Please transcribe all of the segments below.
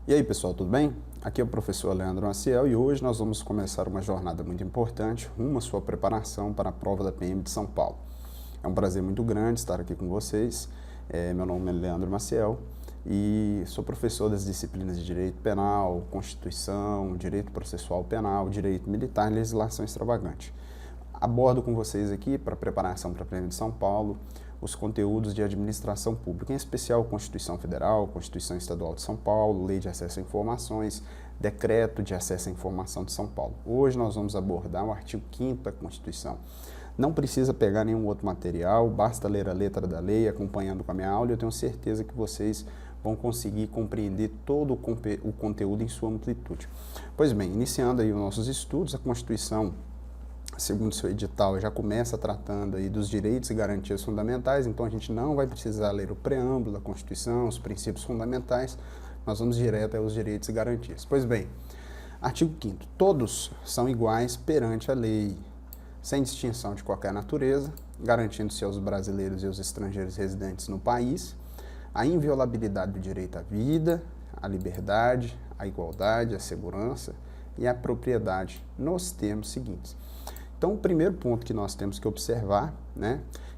E aí pessoal, tudo bem? Aqui é o professor Leandro Maciel e hoje nós vamos começar uma jornada muito importante rumo à sua preparação para a prova da PM de São Paulo. É um prazer muito grande estar aqui com vocês. Meu nome é Leandro Maciel e sou professor das disciplinas de Direito Penal, Constituição, Direito Processual Penal, Direito Militar e Legislação Extravagante. Abordo com vocês aqui para a preparação para a PM de São Paulo os conteúdos de administração pública, em especial Constituição Federal, Constituição Estadual de São Paulo, Lei de Acesso a Informações, Decreto de Acesso à Informação de São Paulo. Hoje nós vamos abordar o artigo 5º da Constituição. Não precisa pegar nenhum outro material, basta ler a letra da lei, acompanhando com a minha aula, e eu tenho certeza que vocês vão conseguir compreender todo o conteúdo em sua amplitude. Pois bem, iniciando aí os nossos estudos, a Constituição, segundo seu edital, já começa tratando aí dos direitos e garantias fundamentais, então a gente não vai precisar ler o preâmbulo da Constituição, os princípios fundamentais, nós vamos direto aos direitos e garantias. Pois bem, artigo 5º, todos são iguais perante a lei, sem distinção de qualquer natureza, garantindo-se aos brasileiros e aos estrangeiros residentes no país a inviolabilidade do direito à vida, à liberdade, à igualdade, à segurança e à propriedade, nos termos seguintes. Então, o primeiro ponto que nós temos que observar,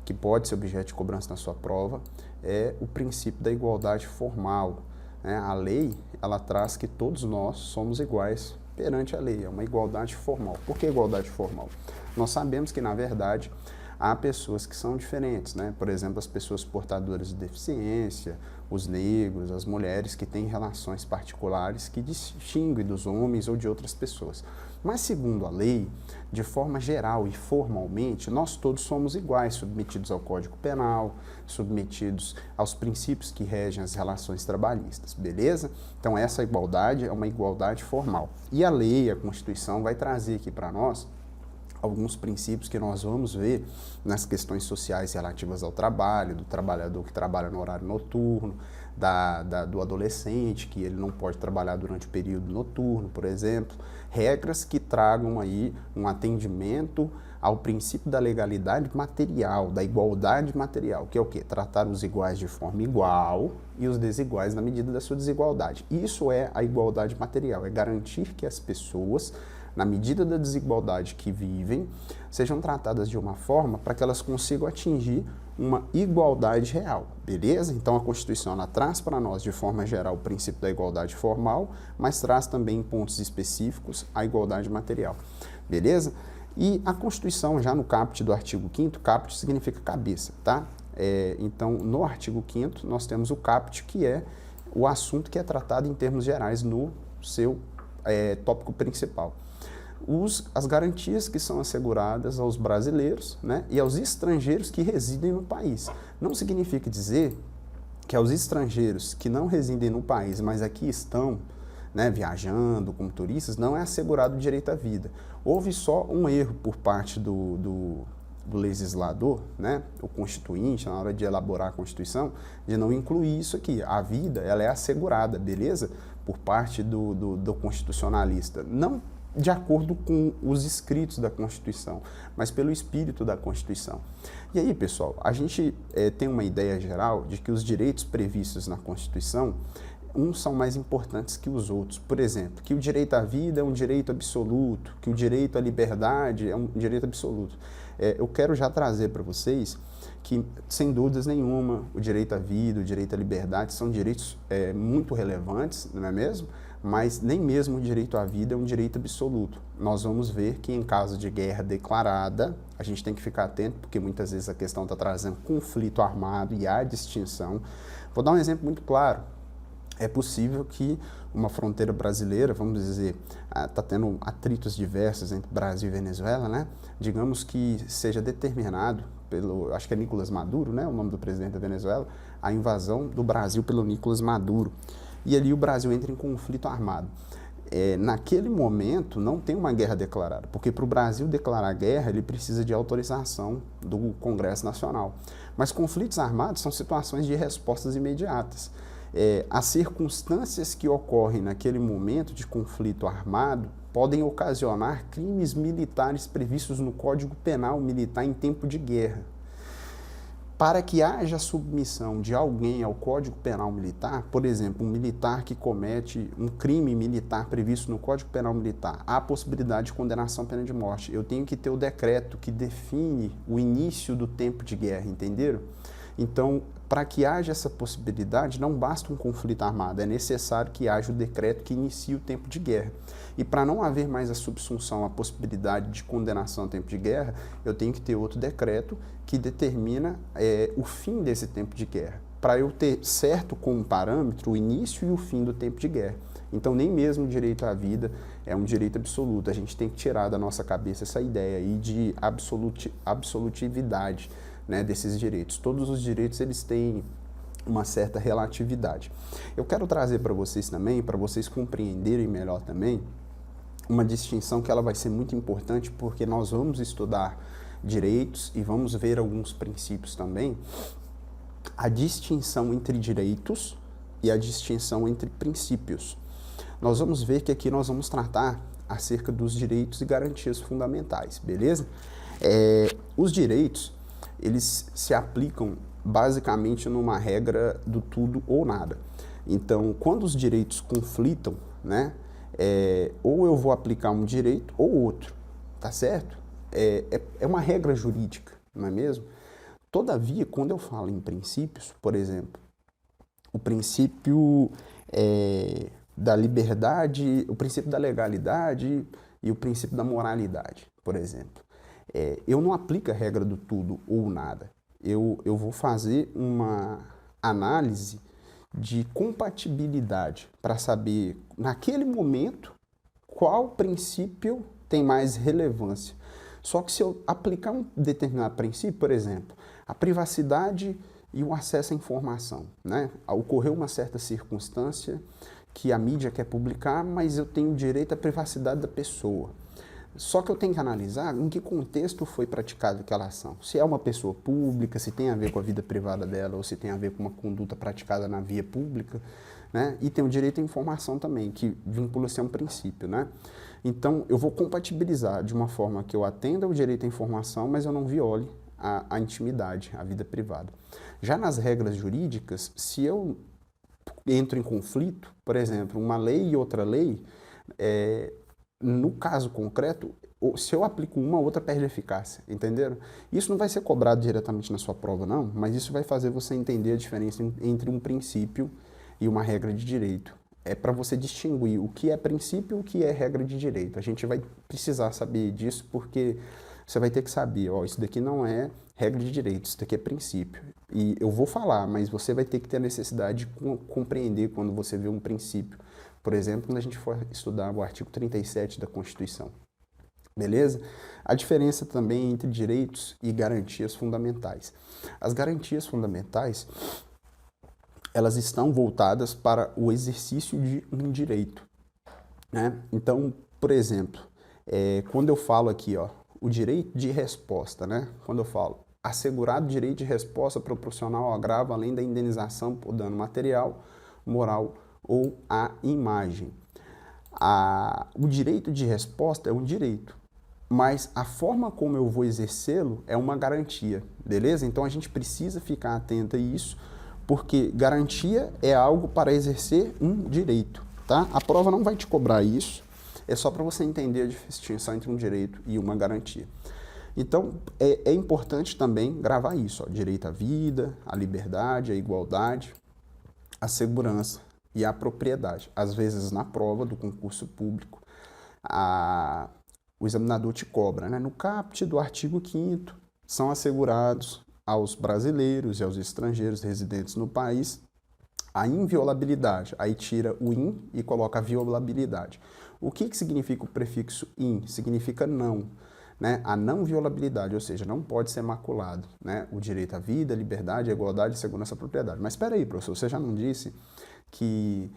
que pode ser objeto de cobrança na sua prova, é o princípio da igualdade formal. A lei, ela traz que todos nós somos iguais perante a lei, é uma igualdade formal. Por que igualdade formal? Nós sabemos que, na verdade, há pessoas que são diferentes, Por exemplo, as pessoas portadoras de deficiência, os negros, as mulheres que têm relações particulares que distinguem dos homens ou de outras pessoas. Mas, segundo a lei, de forma geral e formalmente, nós todos somos iguais, submetidos ao Código Penal, submetidos aos princípios que regem as relações trabalhistas, beleza? Então, essa igualdade é uma igualdade formal. E a lei, a Constituição, vai trazer aqui para nós alguns princípios que nós vamos ver nas questões sociais relativas ao trabalho, do trabalhador que trabalha no horário noturno, do adolescente, que ele não pode trabalhar durante o período noturno, por exemplo, regras que tragam aí um atendimento ao princípio da legalidade material, da igualdade material, que é o quê? Tratar os iguais de forma igual e os desiguais na medida da sua desigualdade. Isso é a igualdade material, é garantir que as pessoas, na medida da desigualdade que vivem, sejam tratadas de uma forma para que elas consigam atingir uma igualdade real, beleza? Então, a Constituição ela traz para nós, de forma geral, o princípio da igualdade formal, mas traz também em pontos específicos a igualdade material, beleza? E a Constituição, já no caput do artigo 5º, caput significa cabeça, tá? Então, no artigo 5º, nós temos o caput, que é o assunto que é tratado em termos gerais no seu tópico principal. As garantias que são asseguradas aos brasileiros, e aos estrangeiros que residem no país. Não significa dizer que aos estrangeiros que não residem no país, mas aqui estão, viajando como turistas, não é assegurado o direito à vida. Houve só um erro por parte do legislador, o constituinte, na hora de elaborar a Constituição, de não incluir isso aqui. A vida, ela é assegurada, beleza? Por parte do constitucionalista. Não de acordo com os escritos da Constituição, mas pelo espírito da Constituição. E aí, pessoal, a gente tem uma ideia geral de que os direitos previstos na Constituição, uns são mais importantes que os outros. Por exemplo, que o direito à vida é um direito absoluto, que o direito à liberdade é um direito absoluto. Eu quero já trazer para vocês que, sem dúvidas nenhuma, o direito à vida, o direito à liberdade são direitos muito relevantes, não é mesmo? Mas nem mesmo o direito à vida é um direito absoluto. Nós vamos ver que em caso de guerra declarada, a gente tem que ficar atento, porque muitas vezes a questão está trazendo conflito armado e há distinção. Vou dar um exemplo muito claro. É possível que uma fronteira brasileira, vamos dizer, está tendo atritos diversos entre Brasil e Venezuela, Digamos que seja determinado pelo, acho que é Nicolás Maduro, o nome do presidente da Venezuela, a invasão do Brasil pelo Nicolás Maduro. E ali o Brasil entra em conflito armado. Naquele momento não tem uma guerra declarada, porque para o Brasil declarar guerra ele precisa de autorização do Congresso Nacional. Mas conflitos armados são situações de respostas imediatas. As circunstâncias que ocorrem naquele momento de conflito armado podem ocasionar crimes militares previstos no Código Penal Militar em tempo de guerra. para que haja submissão de alguém ao Código Penal Militar, por exemplo, um militar que comete um crime militar previsto no Código Penal Militar, há a possibilidade de condenação à pena de morte. Eu tenho que ter o decreto que define o início do tempo de guerra, entenderam? Então, para que haja essa possibilidade, não basta um conflito armado, é necessário que haja o decreto que inicie o tempo de guerra. E para não haver mais a subsunção, a possibilidade de condenação ao tempo de guerra, eu tenho que ter outro decreto que determina o fim desse tempo de guerra, para eu ter certo como parâmetro o início e o fim do tempo de guerra. Então, nem mesmo o direito à vida é um direito absoluto. A gente tem que tirar da nossa cabeça essa ideia aí de absolutividade, né, desses direitos. Todos os direitos, eles têm uma certa relatividade. Eu quero trazer para vocês também, para vocês compreenderem melhor também, uma distinção que ela vai ser muito importante, porque nós vamos estudar direitos e vamos ver alguns princípios também. A distinção entre direitos e a distinção entre princípios. Nós vamos ver que aqui nós vamos tratar acerca dos direitos e garantias fundamentais, beleza? Os direitos, eles se aplicam basicamente numa regra do tudo ou nada. Então, quando os direitos conflitam, né, ou eu vou aplicar um direito ou outro, tá certo? É uma regra jurídica, não é mesmo? Todavia, quando eu falo em princípios, por exemplo, o princípio da liberdade, o princípio da legalidade e o princípio da moralidade, por exemplo. Eu não aplico a regra do tudo ou nada. Eu vou fazer uma análise de compatibilidade para saber, naquele momento, qual princípio tem mais relevância. Só que se eu aplicar um determinado princípio, por exemplo, a privacidade e o acesso à informação, né? Ocorreu uma certa circunstância que a mídia quer publicar, mas eu tenho direito à privacidade da pessoa. Só que eu tenho que analisar em que contexto foi praticada aquela ação. Se é uma pessoa pública, se tem a ver com a vida privada dela, ou se tem a ver com uma conduta praticada na via pública, né? E tem o direito à informação também, que vincula-se a um princípio, né? Então, eu vou compatibilizar de uma forma que eu atenda o direito à informação, mas eu não viole a intimidade, a vida privada. Já nas regras jurídicas, se eu entro em conflito, por exemplo, uma lei e outra lei, no caso concreto, se eu aplico uma, a outra perde eficácia, entenderam? Isso não vai ser cobrado diretamente na sua prova, não, mas isso vai fazer você entender a diferença entre um princípio e uma regra de direito. É para você distinguir o que é princípio e o que é regra de direito. A gente vai precisar saber disso porque você vai ter que saber, ó, isso daqui não é regra de direito, isso daqui é princípio. E eu vou falar, mas você vai ter que ter a necessidade de compreender quando você vê um princípio. Por exemplo, quando a gente for estudar o artigo 37 da Constituição. Beleza? A diferença também entre direitos e garantias fundamentais. As garantias fundamentais, elas estão voltadas para o exercício de um direito, né? Então, por exemplo, quando eu falo aqui, ó, o direito de resposta, né? Quando eu falo assegurado direito de resposta proporcional ao agravo, além da indenização por dano material, moral ou à imagem. O direito de resposta é um direito, mas a forma como eu vou exercê-lo é uma garantia, beleza? Então a gente precisa ficar atento a isso, porque garantia é algo para exercer um direito, tá? A prova não vai te cobrar isso, é só para você entender a distinção entre um direito e uma garantia. Então, é importante também gravar isso, ó, direito à vida, à liberdade, à igualdade, à segurança e à propriedade. Às vezes, na prova do concurso público, o examinador te cobra, né? No caput do artigo 5º, são assegurados aos brasileiros e aos estrangeiros residentes no país a inviolabilidade. Aí tira o in e coloca a violabilidade. O que significa o prefixo in? Significa não, né? A não violabilidade, ou seja, não pode ser maculado, né? O direito à vida, à liberdade, à igualdade, à segurança, à propriedade. Mas espera aí, professor, você já não disse que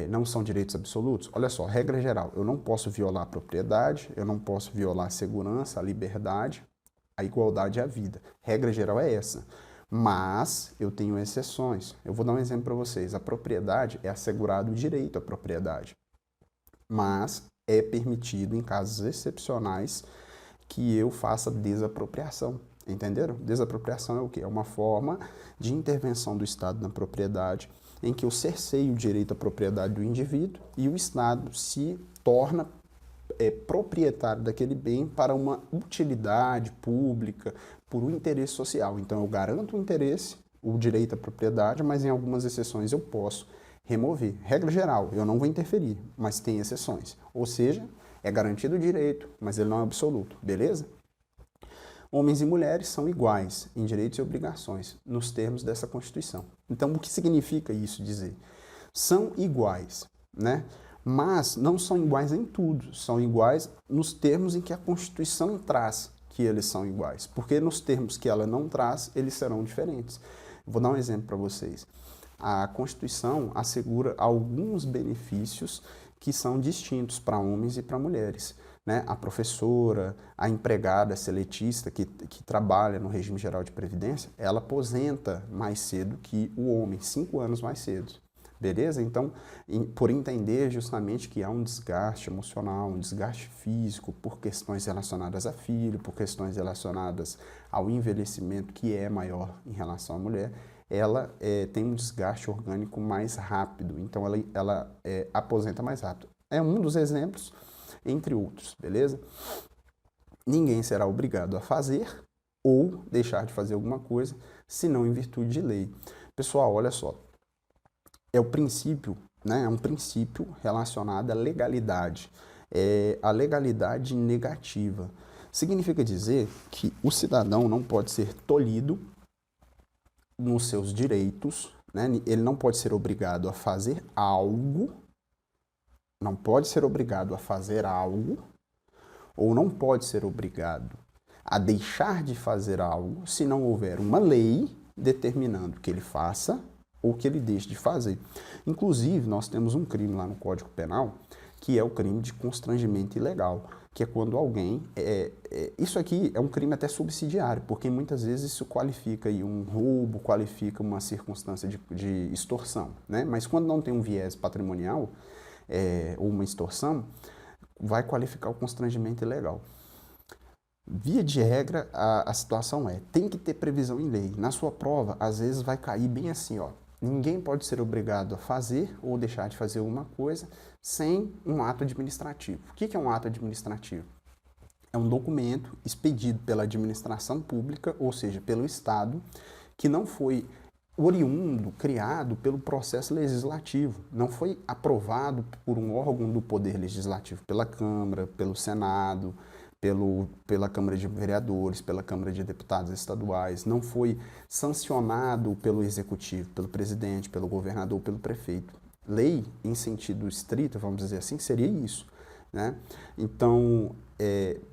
não são direitos absolutos? Olha só, regra geral, eu não posso violar a propriedade, eu não posso violar a segurança, a liberdade, a igualdade e a vida. Regra geral é essa. Mas eu tenho exceções. Eu vou dar um exemplo para vocês. A propriedade é assegurado o direito à propriedade, mas é permitido, em casos excepcionais, que eu faça desapropriação. Entenderam? Desapropriação é o quê? É uma forma de intervenção do Estado na propriedade em que eu cerceio o direito à propriedade do indivíduo e o Estado se torna proprietário daquele bem para uma utilidade pública, por um interesse social. Então eu garanto o interesse, o direito à propriedade, mas em algumas exceções eu posso remover. Regra geral, eu não vou interferir, mas tem exceções. Ou seja, é garantido o direito, mas ele não é absoluto, beleza? Homens e mulheres são iguais em direitos e obrigações, nos termos dessa Constituição. Então, o que significa isso dizer? São iguais, né? Mas não são iguais em tudo, são iguais nos termos em que a Constituição traz que eles são iguais, porque nos termos que ela não traz, eles serão diferentes. Vou dar um exemplo para vocês. A Constituição assegura alguns benefícios que são distintos para homens e para mulheres. Né? A professora, a empregada seletista que trabalha no regime geral de previdência, ela aposenta mais cedo que o homem, 5 anos mais cedo. Beleza? Então, por entender justamente que há um desgaste emocional, um desgaste físico por questões relacionadas a filho, por questões relacionadas ao envelhecimento que é maior em relação à mulher, ela tem um desgaste orgânico mais rápido, então ela aposenta mais rápido. É um dos exemplos, entre outros, beleza? Ninguém será obrigado a fazer ou deixar de fazer alguma coisa, senão em virtude de lei. Pessoal, olha só, é o princípio, né? É um princípio relacionado à legalidade, a legalidade negativa. Significa dizer que o cidadão não pode ser tolhido nos seus direitos, né? Ele não pode ser obrigado a fazer algo, não pode ser obrigado a fazer algo, ou não pode ser obrigado a deixar de fazer algo se não houver uma lei determinando que ele faça ou que ele deixe de fazer. Inclusive, nós temos um crime lá no Código Penal, que é o crime de constrangimento ilegal, que é quando alguém... isso aqui é um crime até subsidiário, porque muitas vezes isso qualifica aí um roubo, qualifica uma circunstância de extorsão, né? Mas quando não tem um viés patrimonial ou uma extorsão, vai qualificar o constrangimento ilegal. Via de regra, a situação tem que ter previsão em lei. Na sua prova, às vezes vai cair bem assim, ó. Ninguém pode ser obrigado a fazer ou deixar de fazer alguma coisa sem um ato administrativo. O que é um ato administrativo? É um documento expedido pela administração pública, ou seja, pelo Estado, que não foi oriundo, criado pelo processo legislativo, não foi aprovado por um órgão do Poder Legislativo, pela Câmara, pelo Senado, pela Câmara de Vereadores, pela Câmara de Deputados estaduais, não foi sancionado pelo Executivo, pelo presidente, pelo governador, pelo prefeito. Lei, em sentido estrito, vamos dizer assim, seria isso, né? Então,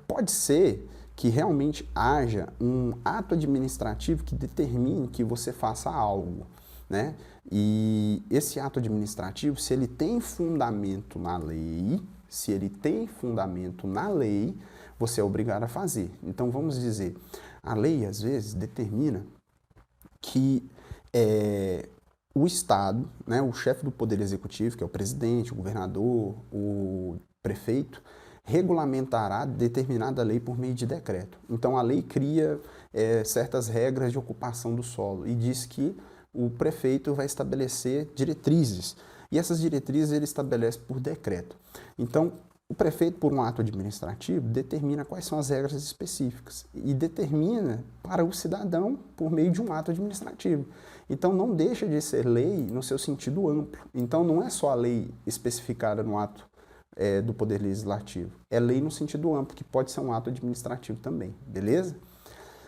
pode ser que realmente haja um ato administrativo que determine que você faça algo, né? E esse ato administrativo, se ele tem fundamento na lei, você é obrigado a fazer. Então, vamos dizer, a lei, às vezes, determina que o Estado, né, o chefe do Poder Executivo, que é o presidente, o governador, o prefeito, regulamentará determinada lei por meio de decreto. Então, a lei cria certas regras de ocupação do solo e diz que o prefeito vai estabelecer diretrizes. E essas diretrizes ele estabelece por decreto. Então, o prefeito, por um ato administrativo, determina quais são as regras específicas e determina para o cidadão por meio de um ato administrativo. Então, não deixa de ser lei no seu sentido amplo. Então, não é só a lei especificada no ato do Poder Legislativo. É lei no sentido amplo, que pode ser um ato administrativo também, beleza?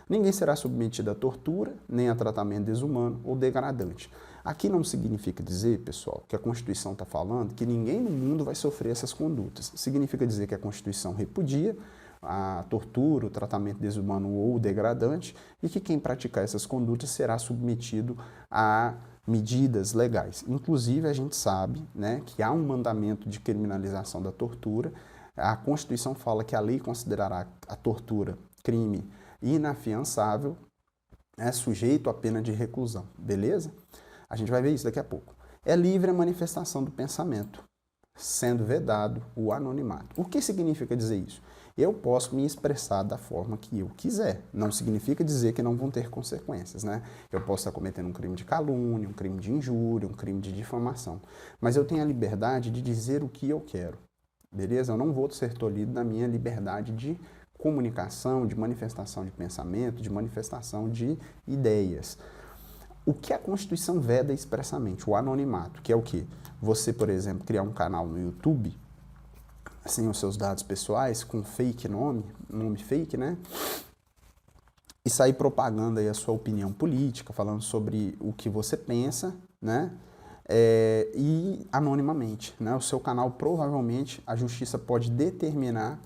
Ninguém será submetido a tortura, nem a tratamento desumano ou degradante. Aqui não significa dizer, pessoal, que a Constituição está falando que ninguém no mundo vai sofrer essas condutas. Significa dizer que a Constituição repudia a tortura, o tratamento desumano ou degradante e que quem praticar essas condutas será submetido a medidas legais. Inclusive, a gente sabe, né, que há um mandamento de criminalização da tortura. A Constituição fala que a lei considerará a tortura crime inafiançável, sujeito à pena de reclusão, beleza? A gente vai ver isso daqui a pouco. É livre a manifestação do pensamento, sendo vedado o anonimato. O que significa dizer isso? Eu posso me expressar da forma que eu quiser. Não significa dizer que não vão ter consequências, né? Eu posso estar cometendo um crime de calúnia, um crime de injúria, um crime de difamação. Mas eu tenho a liberdade de dizer o que eu quero, beleza? Eu não vou ser tolhido da minha liberdade de comunicação, de manifestação de pensamento, de manifestação de ideias. O que a Constituição veda expressamente? O anonimato, que é o quê? Você, por exemplo, criar um canal no YouTube sem os seus dados pessoais, com fake nome fake, né? E sair propagando aí a sua opinião política, falando sobre o que você pensa, né? E anonimamente, né? O seu canal, provavelmente, a justiça pode determinar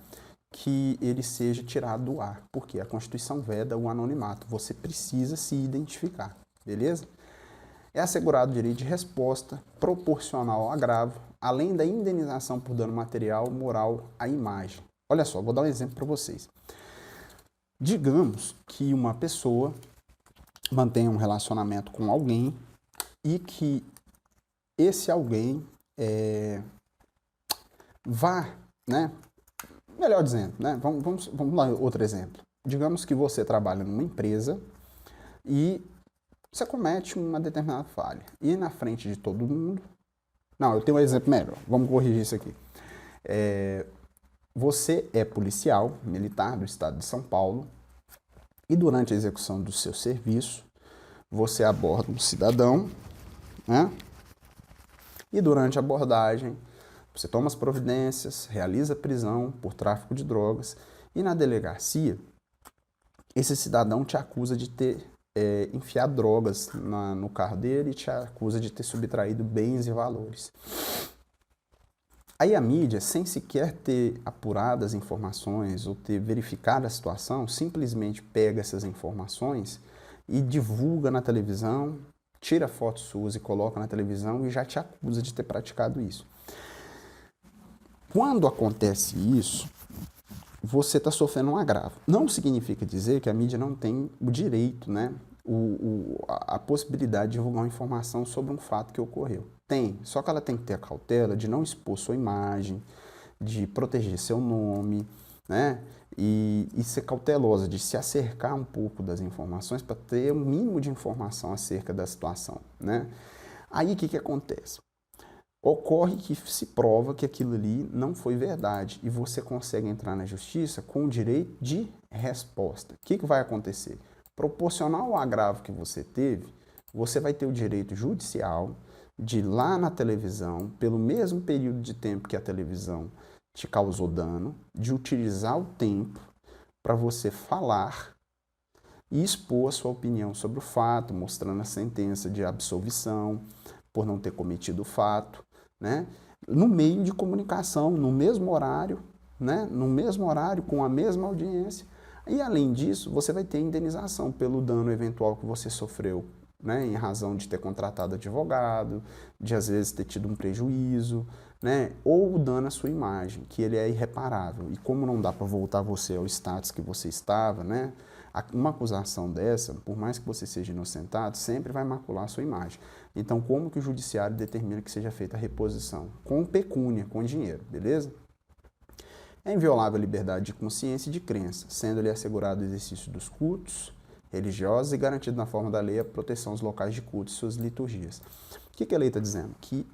que ele seja tirado do ar, porque a Constituição veda o anonimato. Você precisa se identificar, beleza? É assegurado o direito de resposta proporcional ao agravo, além da indenização por dano material, moral à imagem. Olha só, vou dar um exemplo para vocês. Digamos que uma pessoa mantenha um relacionamento com alguém e que esse alguém vá, né? Melhor dizendo, né? Vamos lá, outro exemplo. Digamos que você trabalha numa empresa e você comete uma determinada falha. E na frente de todo mundo... Não, eu tenho um exemplo melhor. Vamos corrigir isso aqui. Você é policial militar do estado de São Paulo e durante a execução do seu serviço, você aborda um cidadão, né? E durante a abordagem, você toma as providências, realiza a prisão por tráfico de drogas e na delegacia, esse cidadão te acusa de ter enfiado drogas no carro dele e te acusa de ter subtraído bens e valores. Aí a mídia, sem sequer ter apurado as informações ou ter verificado a situação, simplesmente pega essas informações e divulga na televisão, tira fotos suas e coloca na televisão e já te acusa de ter praticado isso. Quando acontece isso, você está sofrendo um agravo. Não significa dizer que a mídia não tem o direito, né? A possibilidade de divulgar uma informação sobre um fato que ocorreu. Tem, só que ela tem que ter a cautela de não expor sua imagem, de proteger seu nome, né? E ser cautelosa, de se acercar um pouco das informações para ter o mínimo de informação acerca da situação, né? Aí o que acontece? Ocorre que se prova que aquilo ali não foi verdade e você consegue entrar na justiça com o direito de resposta. O que vai acontecer? Proporcional ao agravo que você teve, você vai ter o direito judicial de ir lá na televisão, pelo mesmo período de tempo que a televisão te causou dano, de utilizar o tempo para você falar e expor a sua opinião sobre o fato, mostrando a sentença de absolvição por não ter cometido o fato, né? No meio de comunicação, no mesmo horário, né? No mesmo horário, com a mesma audiência. E além disso, você vai ter indenização pelo dano eventual que você sofreu, né? Em razão de ter contratado advogado, de às vezes ter tido um prejuízo, né? Ou o dano à sua imagem, que ele é irreparável. E como não dá para voltar você ao status que você estava, né? Uma acusação dessa, por mais que você seja inocentado, sempre vai macular a sua imagem. Então, como que o judiciário determina que seja feita a reposição? Com pecúnia, com dinheiro, beleza? É inviolável a liberdade de consciência e de crença, sendo-lhe assegurado o exercício dos cultos religiosos e garantido na forma da lei a proteção aos locais de culto e suas liturgias. O que a lei está dizendo? Que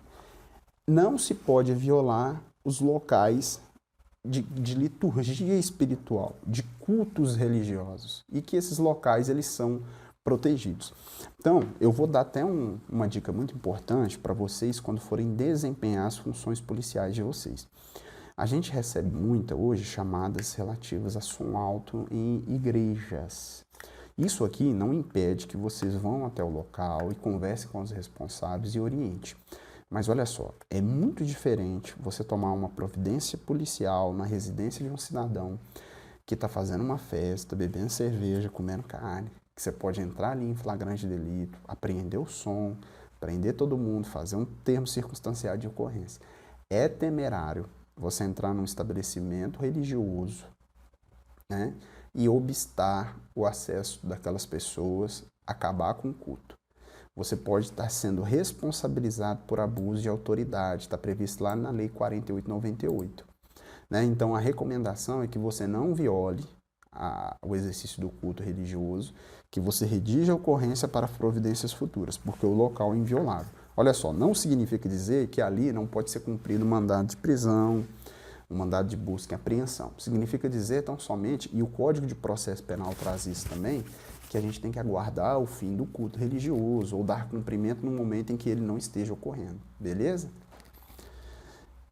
não se pode violar os locais de liturgia espiritual, de cultos religiosos, e que esses locais eles são protegidos. Então, eu vou dar até uma dica muito importante para vocês quando forem desempenhar as funções policiais de vocês. A gente recebe hoje chamadas relativas a som alto em igrejas. Isso aqui não impede que vocês vão até o local e conversem com os responsáveis e orientem. Mas olha só, é muito diferente você tomar uma providência policial na residência de um cidadão que está fazendo uma festa, bebendo cerveja, comendo carne, que você pode entrar ali em flagrante delito, apreender o som, prender todo mundo, fazer um termo circunstanciado de ocorrência. É temerário você entrar num estabelecimento religioso, né, e obstar o acesso daquelas pessoas, acabar com o culto. Você pode estar sendo responsabilizado por abuso de autoridade, está previsto lá na Lei 4898. né? Então, a recomendação é que você não viole o exercício do culto religioso, que você redija a ocorrência para providências futuras, porque o local é inviolável. Olha só, não significa dizer que ali não pode ser cumprido um mandado de prisão, um mandado de busca e apreensão. Significa dizer tão somente, e o Código de Processo Penal traz isso também, que a gente tem que aguardar o fim do culto religioso ou dar cumprimento no momento em que ele não esteja ocorrendo, beleza?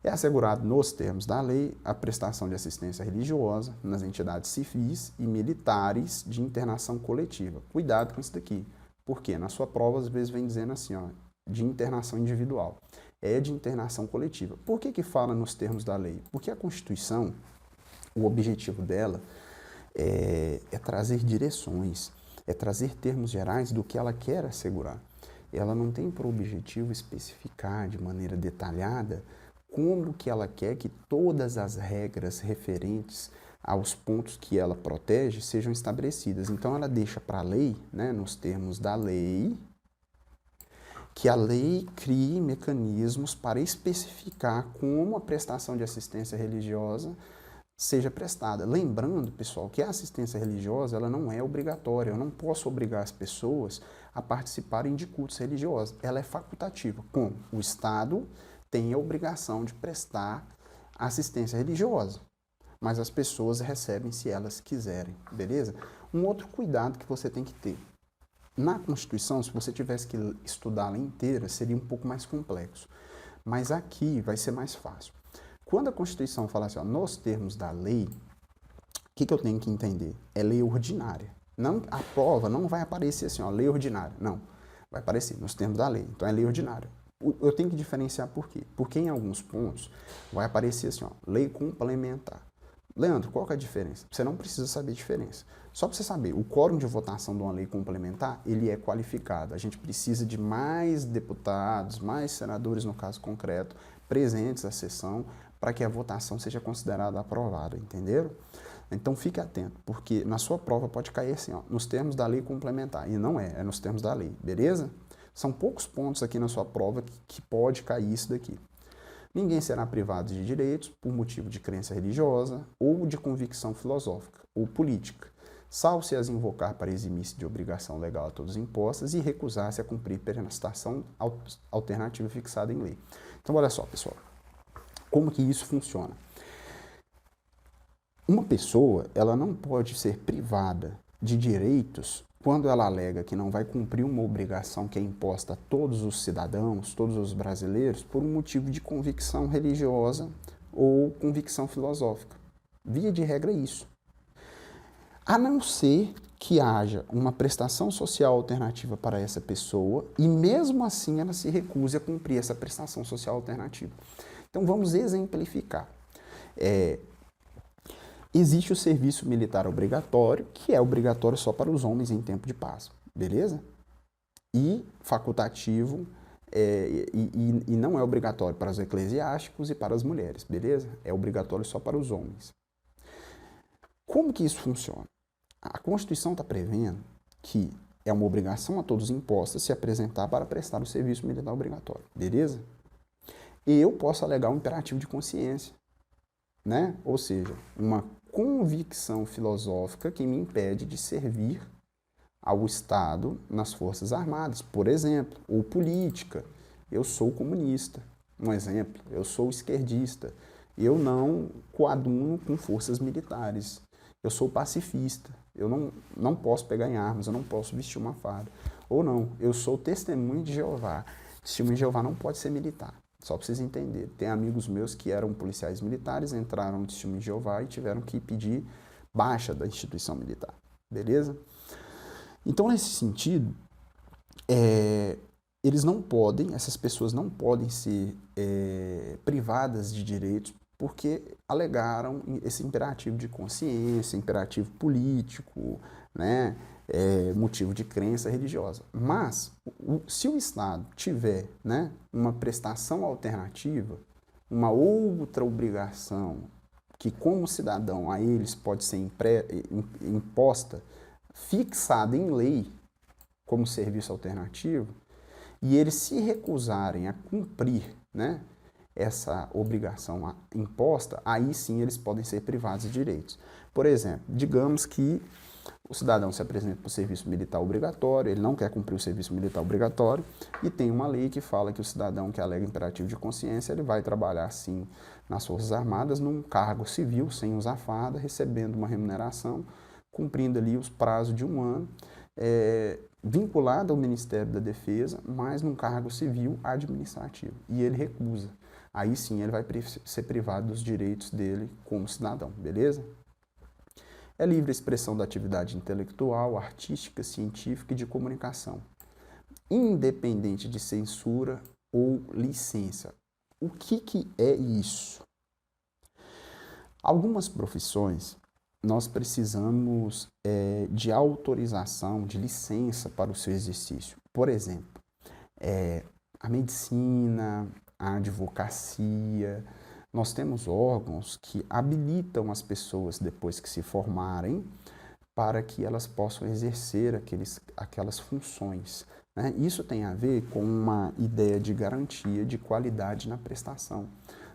É assegurado nos termos da lei a prestação de assistência religiosa nas entidades civis e militares de internação coletiva. Cuidado com isso daqui, porque na sua prova às vezes vem dizendo assim, ó, de internação individual. É de internação coletiva. Por que fala nos termos da lei? Porque a Constituição, o objetivo dela é trazer direções, é trazer termos gerais do que ela quer assegurar. Ela não tem por objetivo especificar de maneira detalhada como que ela quer que todas as regras referentes aos pontos que ela protege sejam estabelecidas. Então, ela deixa para a lei, né, nos termos da lei, que a lei crie mecanismos para especificar como a prestação de assistência religiosa seja prestada. Lembrando, pessoal, que a assistência religiosa ela não é obrigatória. Eu não posso obrigar as pessoas a participarem de cultos religiosos. Ela é facultativa. Como o Estado tem a obrigação de prestar assistência religiosa, mas as pessoas recebem se elas quiserem, beleza? Um outro cuidado que você tem que ter. Na Constituição, se você tivesse que estudá-la inteira, seria um pouco mais complexo, mas aqui vai ser mais fácil. Quando a Constituição fala assim, ó, nos termos da lei, o que eu tenho que entender? É lei ordinária. Não, a prova não vai aparecer assim, ó, lei ordinária. Não, vai aparecer nos termos da lei. Então é lei ordinária. Eu tenho que diferenciar por quê? Porque em alguns pontos vai aparecer assim, ó, lei complementar. Leandro, qual que é a diferença? Você não precisa saber a diferença. Só para você saber, o quórum de votação de uma lei complementar, ele é qualificado. A gente precisa de mais deputados, mais senadores, no caso concreto, presentes à sessão, para que a votação seja considerada aprovada, entenderam? Então fique atento, porque na sua prova pode cair assim, ó, nos termos da lei complementar, e não é nos termos da lei, beleza? São poucos pontos aqui na sua prova que pode cair isso daqui. Ninguém será privado de direitos por motivo de crença religiosa ou de convicção filosófica ou política, salvo se as invocar para eximir-se de obrigação legal a todos impostas e recusar-se a cumprir prestação alternativa fixada em lei. Então, olha só, pessoal, como que isso funciona? Uma pessoa, ela não pode ser privada de direitos quando ela alega que não vai cumprir uma obrigação que é imposta a todos os cidadãos, todos os brasileiros, por um motivo de convicção religiosa ou convicção filosófica. Via de regra é isso. A não ser que haja uma prestação social alternativa para essa pessoa e mesmo assim ela se recuse a cumprir essa prestação social alternativa. Então vamos exemplificar. Existe o serviço militar obrigatório, que é obrigatório só para os homens em tempo de paz, beleza? E facultativo, e não é obrigatório para os eclesiásticos e para as mulheres, beleza? É obrigatório só para os homens. Como que isso funciona? A Constituição está prevendo que é uma obrigação a todos imposta se apresentar para prestar o serviço militar obrigatório, beleza? E eu posso alegar um imperativo de consciência, né? Ou seja, uma convicção filosófica que me impede de servir ao Estado nas Forças Armadas, por exemplo, ou política. Eu sou comunista, um exemplo, eu sou esquerdista, eu não coaduno com forças militares, eu sou pacifista, eu não posso pegar em armas, eu não posso vestir uma farda. Ou não, eu sou testemunha de Jeová, testemunha de Jeová não pode ser militar. Só para vocês entenderem. Tem amigos meus que eram policiais militares, entraram no testemunho de Jeová e tiveram que pedir baixa da instituição militar. Beleza? Então, nesse sentido, eles não podem, essas pessoas não podem ser privadas de direitos porque alegaram esse imperativo de consciência, imperativo político, né? Motivo de crença religiosa. Mas, se o Estado tiver, né, uma prestação alternativa, uma outra obrigação que, como cidadão, a eles pode ser imposta, fixada em lei como serviço alternativo, e eles se recusarem a cumprir, né, essa obrigação imposta, aí sim eles podem ser privados de direitos. Por exemplo, digamos que o cidadão se apresenta para o serviço militar obrigatório, ele não quer cumprir o serviço militar obrigatório e tem uma lei que fala que o cidadão que alega imperativo de consciência, ele vai trabalhar sim nas Forças Armadas num cargo civil, sem usar farda, recebendo uma remuneração, cumprindo ali os prazos de um ano, vinculado ao Ministério da Defesa, mas num cargo civil administrativo. E ele recusa. Aí sim ele vai ser privado dos direitos dele como cidadão, beleza? É livre a expressão da atividade intelectual, artística, científica e de comunicação, independente de censura ou licença. O que é isso? Algumas profissões nós precisamos de autorização, de licença para o seu exercício. Por exemplo, a medicina, a advocacia. Nós temos órgãos que habilitam as pessoas, depois que se formarem, para que elas possam exercer aquelas funções, né? Isso tem a ver com uma ideia de garantia de qualidade na prestação,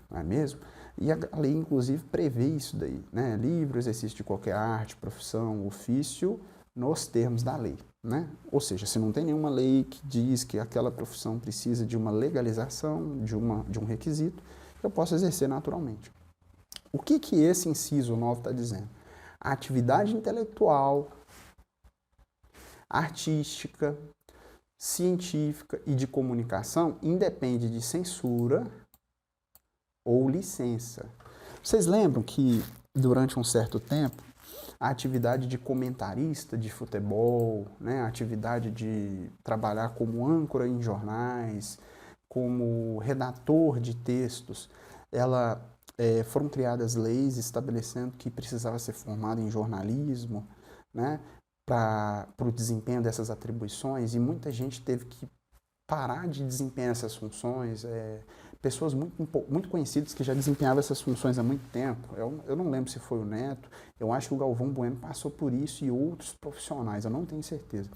não é mesmo? E a lei, inclusive, prevê isso daí, né? Livre exercício de qualquer arte, profissão, ofício, nos termos da lei, né? Ou seja, se não tem nenhuma lei que diz que aquela profissão precisa de uma legalização, de um requisito, eu posso exercer naturalmente. O que esse inciso 9 está dizendo? A atividade intelectual, artística, científica e de comunicação independe de censura ou licença. Vocês lembram que, durante um certo tempo, a atividade de comentarista de futebol, né, a atividade de trabalhar como âncora em jornais, como redator de textos, foram criadas leis estabelecendo que precisava ser formado em jornalismo, né, para o desempenho dessas atribuições, e muita gente teve que parar de desempenhar essas funções. Pessoas muito conhecidas que já desempenhavam essas funções há muito tempo. Eu não lembro se foi o Neto, eu acho que o Galvão Bueno passou por isso e outros profissionais, eu não tenho certeza.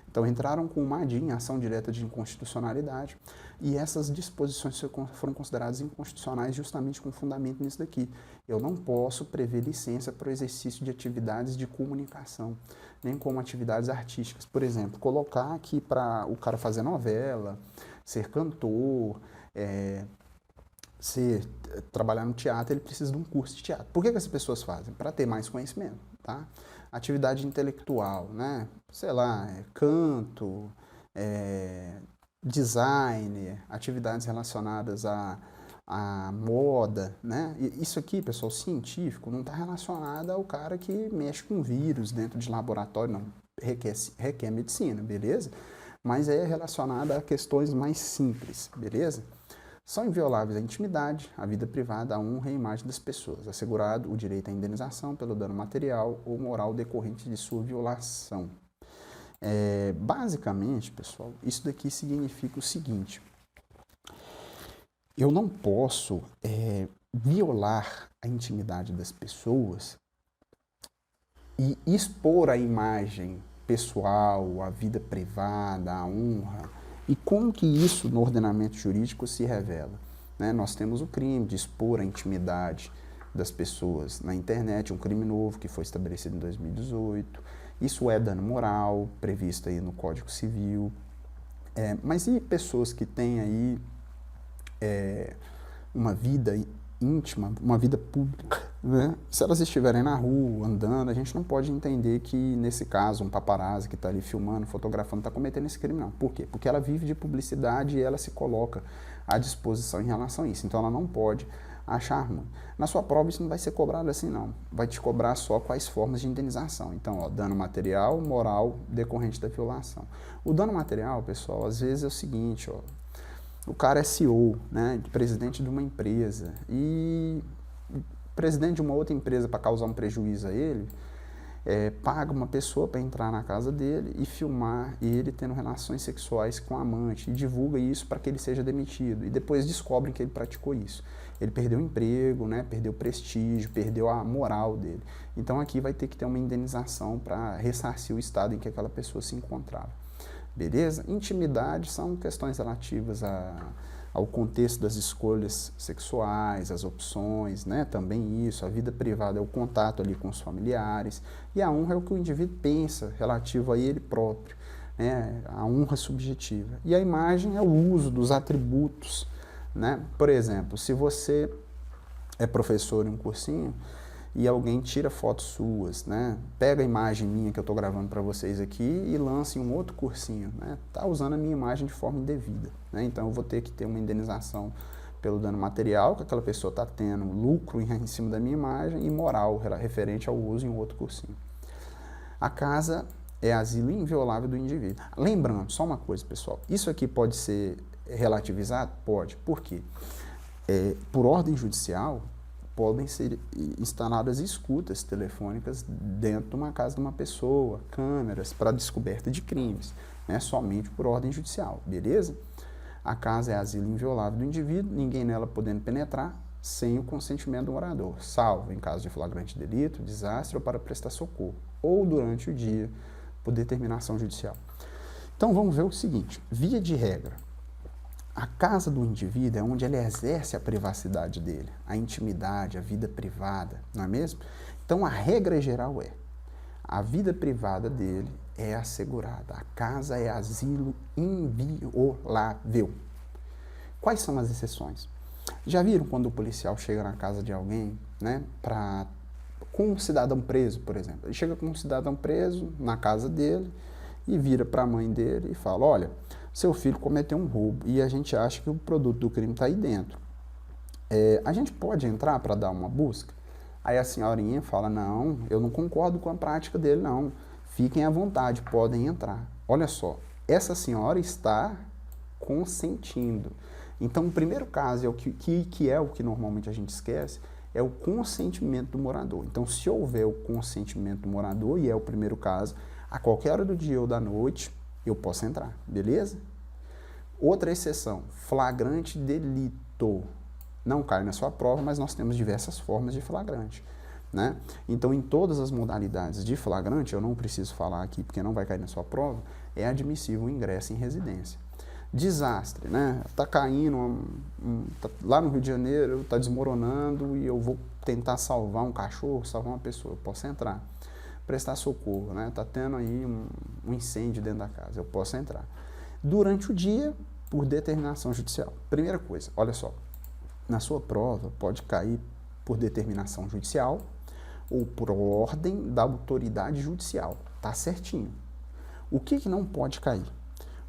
Então entraram com uma ADI, ação direta de inconstitucionalidade, e essas disposições foram consideradas inconstitucionais justamente com fundamento nisso daqui. Eu não posso prever licença para o exercício de atividades de comunicação, nem como atividades artísticas. Por exemplo, colocar aqui para o cara fazer novela, ser cantor, trabalhar no teatro, ele precisa de um curso de teatro. Por que as pessoas fazem? Para ter mais conhecimento, tá? Atividade intelectual, né? Sei lá, canto, design, atividades relacionadas à moda, né? E isso aqui, pessoal, científico, não está relacionado ao cara que mexe com vírus dentro de laboratório, não. Requer medicina, beleza? Mas é relacionado a questões mais simples, beleza? São invioláveis a intimidade, a vida privada, a honra e a imagem das pessoas, assegurado o direito à indenização pelo dano material ou moral decorrente de sua violação. Basicamente, pessoal, isso daqui significa o seguinte: eu não posso violar a intimidade das pessoas e expor a imagem pessoal, a vida privada, a honra. E como que isso no ordenamento jurídico se revela? Né? Nós temos o crime de expor a intimidade das pessoas na internet, um crime novo que foi estabelecido em 2018. Isso é dano moral, previsto aí no Código Civil. Mas e pessoas que têm aí uma vida íntima, uma vida pública, né? Se elas estiverem na rua, andando, a gente não pode entender que, nesse caso, um paparazzi que está ali filmando, fotografando, está cometendo esse crime, não. Por quê? Porque ela vive de publicidade e ela se coloca à disposição em relação a isso. Então, ela não pode achar ruim. Na sua prova, isso não vai ser cobrado assim, não. Vai te cobrar só quais formas de indenização. Então, dano material, moral, decorrente da violação. O dano material, pessoal, às vezes é o seguinte, o cara é CEO, né, presidente de uma empresa, e o presidente de uma outra empresa, para causar um prejuízo a ele, paga uma pessoa para entrar na casa dele e filmar ele tendo relações sexuais com a amante, e divulga isso para que ele seja demitido, e depois descobrem que ele praticou isso. Ele perdeu o emprego, né, perdeu o prestígio, perdeu a moral dele. Então aqui vai ter que ter uma indenização para ressarcir o estado em que aquela pessoa se encontrava. Beleza? Intimidade são questões relativas ao contexto das escolhas sexuais, as opções, né? Também isso, a vida privada é o contato ali com os familiares, e a honra é o que o indivíduo pensa relativo a ele próprio, né? A honra subjetiva. E a imagem é o uso dos atributos, né? Por exemplo, se você é professor em um cursinho e alguém tira fotos suas, né? Pega a imagem minha que eu estou gravando para vocês aqui e lança em um outro cursinho, né? Tá usando a minha imagem de forma indevida, né? Então eu vou ter que ter uma indenização pelo dano material que aquela pessoa está tendo, lucro em cima da minha imagem e moral referente ao uso em um outro cursinho. A casa é asilo inviolável do indivíduo. Lembrando, só uma coisa, pessoal, isso aqui pode ser relativizado? Pode. Por quê? Por ordem judicial, podem ser instaladas escutas telefônicas dentro de uma casa de uma pessoa, câmeras para descoberta de crimes, né, somente por ordem judicial, beleza? A casa é asilo inviolável do indivíduo, ninguém nela podendo penetrar sem o consentimento do morador, salvo em caso de flagrante delito, desastre ou para prestar socorro, ou durante o dia, por determinação judicial. Então vamos ver o seguinte, via de regra, a casa do indivíduo é onde ele exerce a privacidade dele, a intimidade, a vida privada, não é mesmo? Então, a regra geral é, a vida privada dele é assegurada. A casa é asilo inviolável. Quais são as exceções? Já viram quando o policial chega na casa de alguém, né, com um cidadão preso, por exemplo? Ele chega com um cidadão preso na casa dele e vira para a mãe dele e fala, olha, seu filho cometeu um roubo e a gente acha que o produto do crime está aí dentro. A gente pode entrar para dar uma busca? Aí a senhorinha fala, não, eu não concordo com a prática dele, não. Fiquem à vontade, podem entrar. Olha só, essa senhora está consentindo. Então, o primeiro caso, é o que é o que normalmente a gente esquece, é o consentimento do morador. Então, se houver o consentimento do morador, e é o primeiro caso, a qualquer hora do dia ou da noite, eu posso entrar, beleza? Outra exceção, flagrante delito. Não cai na sua prova, mas nós temos diversas formas de flagrante, né? Então, em todas as modalidades de flagrante, eu não preciso falar aqui porque não vai cair na sua prova, é admissível o ingresso em residência. Desastre, né? Tá caindo, lá no Rio de Janeiro, tá desmoronando e eu vou tentar salvar um cachorro, salvar uma pessoa, eu posso entrar. Prestar socorro, né? Tá tendo aí um incêndio dentro da casa, eu posso entrar. Durante o dia, por determinação judicial. Primeira coisa, olha só, na sua prova pode cair por determinação judicial ou por ordem da autoridade judicial, tá certinho. O que não pode cair?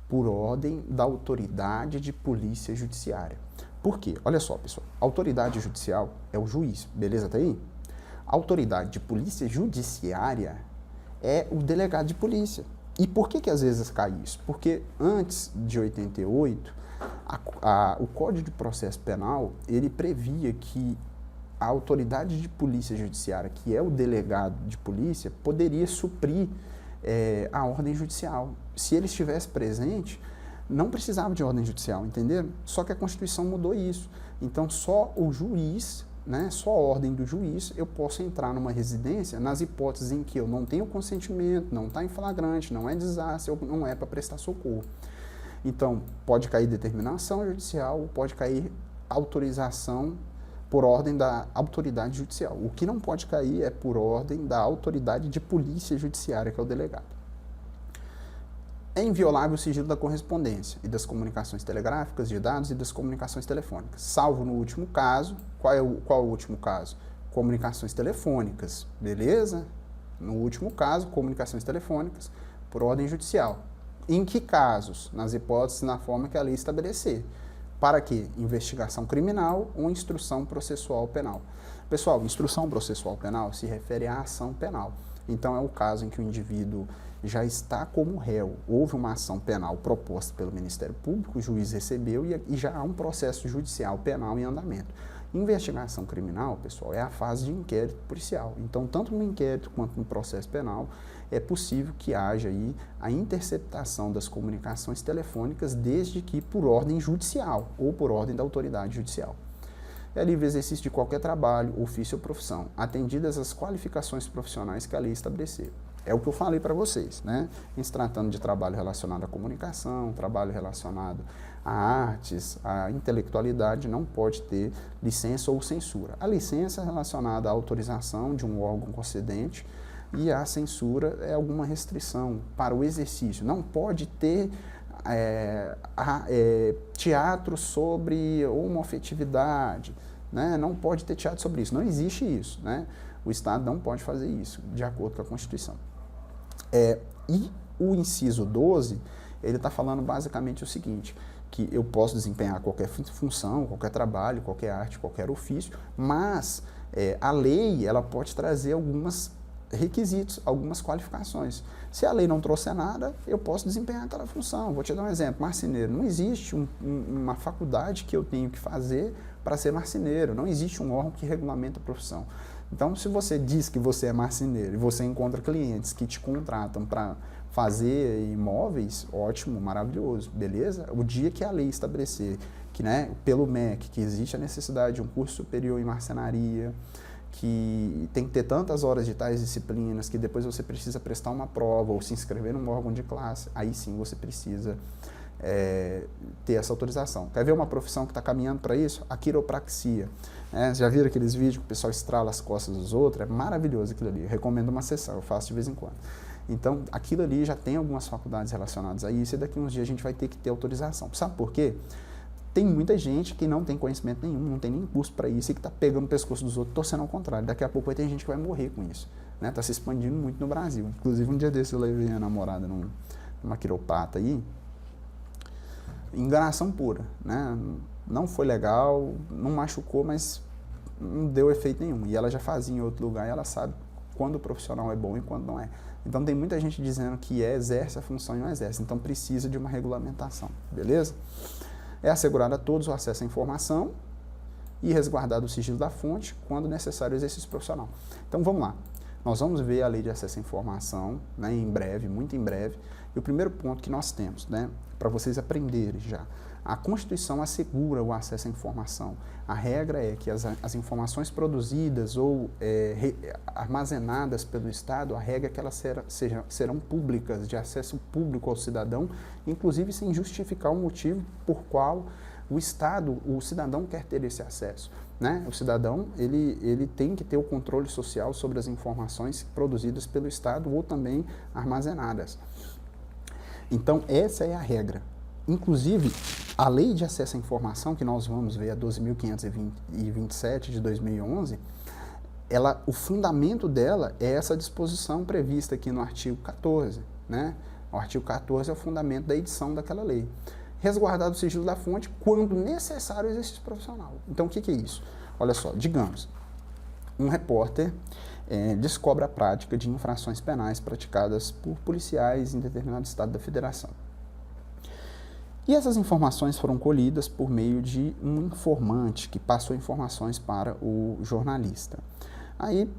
Por ordem da autoridade de polícia judiciária. Por quê? Olha só, pessoal, a autoridade judicial é o juiz, beleza até aí? A autoridade de polícia judiciária é o delegado de polícia. E por que às vezes cai isso? Porque antes de 88, o Código de Processo Penal, ele previa que a autoridade de polícia judiciária, que é o delegado de polícia, poderia suprir a ordem judicial. Se ele estivesse presente, não precisava de ordem judicial, entenderam? Só que a Constituição mudou isso. Então, só o juiz, né, só a ordem do juiz, eu posso entrar numa residência nas hipóteses em que eu não tenho consentimento, não está em flagrante, não é desastre, ou não é para prestar socorro. Então, pode cair determinação judicial, pode cair autorização por ordem da autoridade judicial. O que não pode cair é por ordem da autoridade de polícia judiciária, que é o delegado. É inviolável o sigilo da correspondência e das comunicações telegráficas, de dados e das comunicações telefônicas, salvo no último caso. Qual é o último caso? Comunicações telefônicas, beleza? No último caso, comunicações telefônicas por ordem judicial. Em que casos? Nas hipóteses, na forma que a lei estabelecer. Para quê? Investigação criminal ou instrução processual penal. Pessoal, instrução processual penal se refere à ação penal. Então, é o caso em que o indivíduo já está como réu. Houve uma ação penal proposta pelo Ministério Público, o juiz recebeu e já há um processo judicial penal em andamento. Investigação criminal, pessoal, é a fase de inquérito policial. Então, tanto no inquérito quanto no processo penal, é possível que haja aí a interceptação das comunicações telefônicas, desde que por ordem judicial ou por ordem da autoridade judicial. É livre exercício de qualquer trabalho, ofício ou profissão, atendidas as qualificações profissionais que a lei estabelecer. É o que eu falei para vocês, né? Em se tratando de trabalho relacionado à comunicação, trabalho relacionado a artes, a intelectualidade, não pode ter licença ou censura. A licença é relacionada à autorização de um órgão concedente e a censura é alguma restrição para o exercício. Não pode ter teatro sobre homoafetividade, né? Não pode ter teatro sobre isso. Não existe isso, né? O Estado não pode fazer isso, de acordo com a Constituição. E o inciso 12, ele está falando basicamente o seguinte, que eu posso desempenhar qualquer função, qualquer trabalho, qualquer arte, qualquer ofício, mas a lei ela pode trazer alguns requisitos, algumas qualificações. Se a lei não trouxer nada, eu posso desempenhar aquela função. Vou te dar um exemplo, marceneiro. Não existe uma faculdade que eu tenho que fazer para ser marceneiro, não existe um órgão que regulamenta a profissão. Então, se você diz que você é marceneiro e você encontra clientes que te contratam para fazer imóveis, ótimo, maravilhoso, beleza? O dia que a lei estabelecer que, né, pelo MEC, que existe a necessidade de um curso superior em marcenaria, que tem que ter tantas horas de tais disciplinas, que depois você precisa prestar uma prova ou se inscrever num órgão de classe, aí sim você precisa ter essa autorização. Quer ver uma profissão que está caminhando para isso? A quiropraxia. Já viram aqueles vídeos que o pessoal estrala as costas dos outros? É maravilhoso aquilo ali. Eu recomendo uma sessão, eu faço de vez em quando. Então, aquilo ali já tem algumas faculdades relacionadas a isso e daqui a uns dias a gente vai ter que ter autorização. Sabe por quê? Tem muita gente que não tem conhecimento nenhum, não tem nem curso para isso e que está pegando o pescoço dos outros, torcendo ao contrário. Daqui a pouco vai ter gente que vai morrer com isso. Está se expandindo muito no Brasil. Inclusive, um dia desse eu levei a namorada numa quiropata aí, enganação pura, né? Não foi legal, não machucou, mas não deu efeito nenhum. E ela já fazia em outro lugar e ela sabe quando o profissional é bom e quando não é. Então tem muita gente dizendo que exerce a função e não exerce. Então precisa de uma regulamentação, beleza? É assegurado a todos o acesso à informação e resguardado o sigilo da fonte quando necessário o exercício profissional. Então vamos lá. Nós vamos ver a lei de acesso à informação, né, em breve, muito em breve. E o primeiro ponto que nós temos, né, para vocês aprenderem já, a Constituição assegura o acesso à informação. A regra é que as informações produzidas ou armazenadas pelo Estado, a regra é que elas serão públicas, de acesso público ao cidadão, inclusive sem justificar o motivo por qual o cidadão quer ter esse acesso. Né? O cidadão ele tem que ter o controle social sobre as informações produzidas pelo Estado ou também armazenadas. Então, essa é a regra. Inclusive, a Lei de Acesso à Informação, que nós vamos ver, a 12.527 de 2011, o fundamento dela é essa disposição prevista aqui no artigo 14. Né? O artigo 14 é o fundamento da edição daquela lei. Resguardado o sigilo da fonte quando necessário o exercício profissional. Então, o que é isso? Olha só, digamos, um repórter descobre a prática de infrações penais praticadas por policiais em determinado estado da federação. E essas informações foram colhidas por meio de um informante que passou informações para o jornalista. Aí,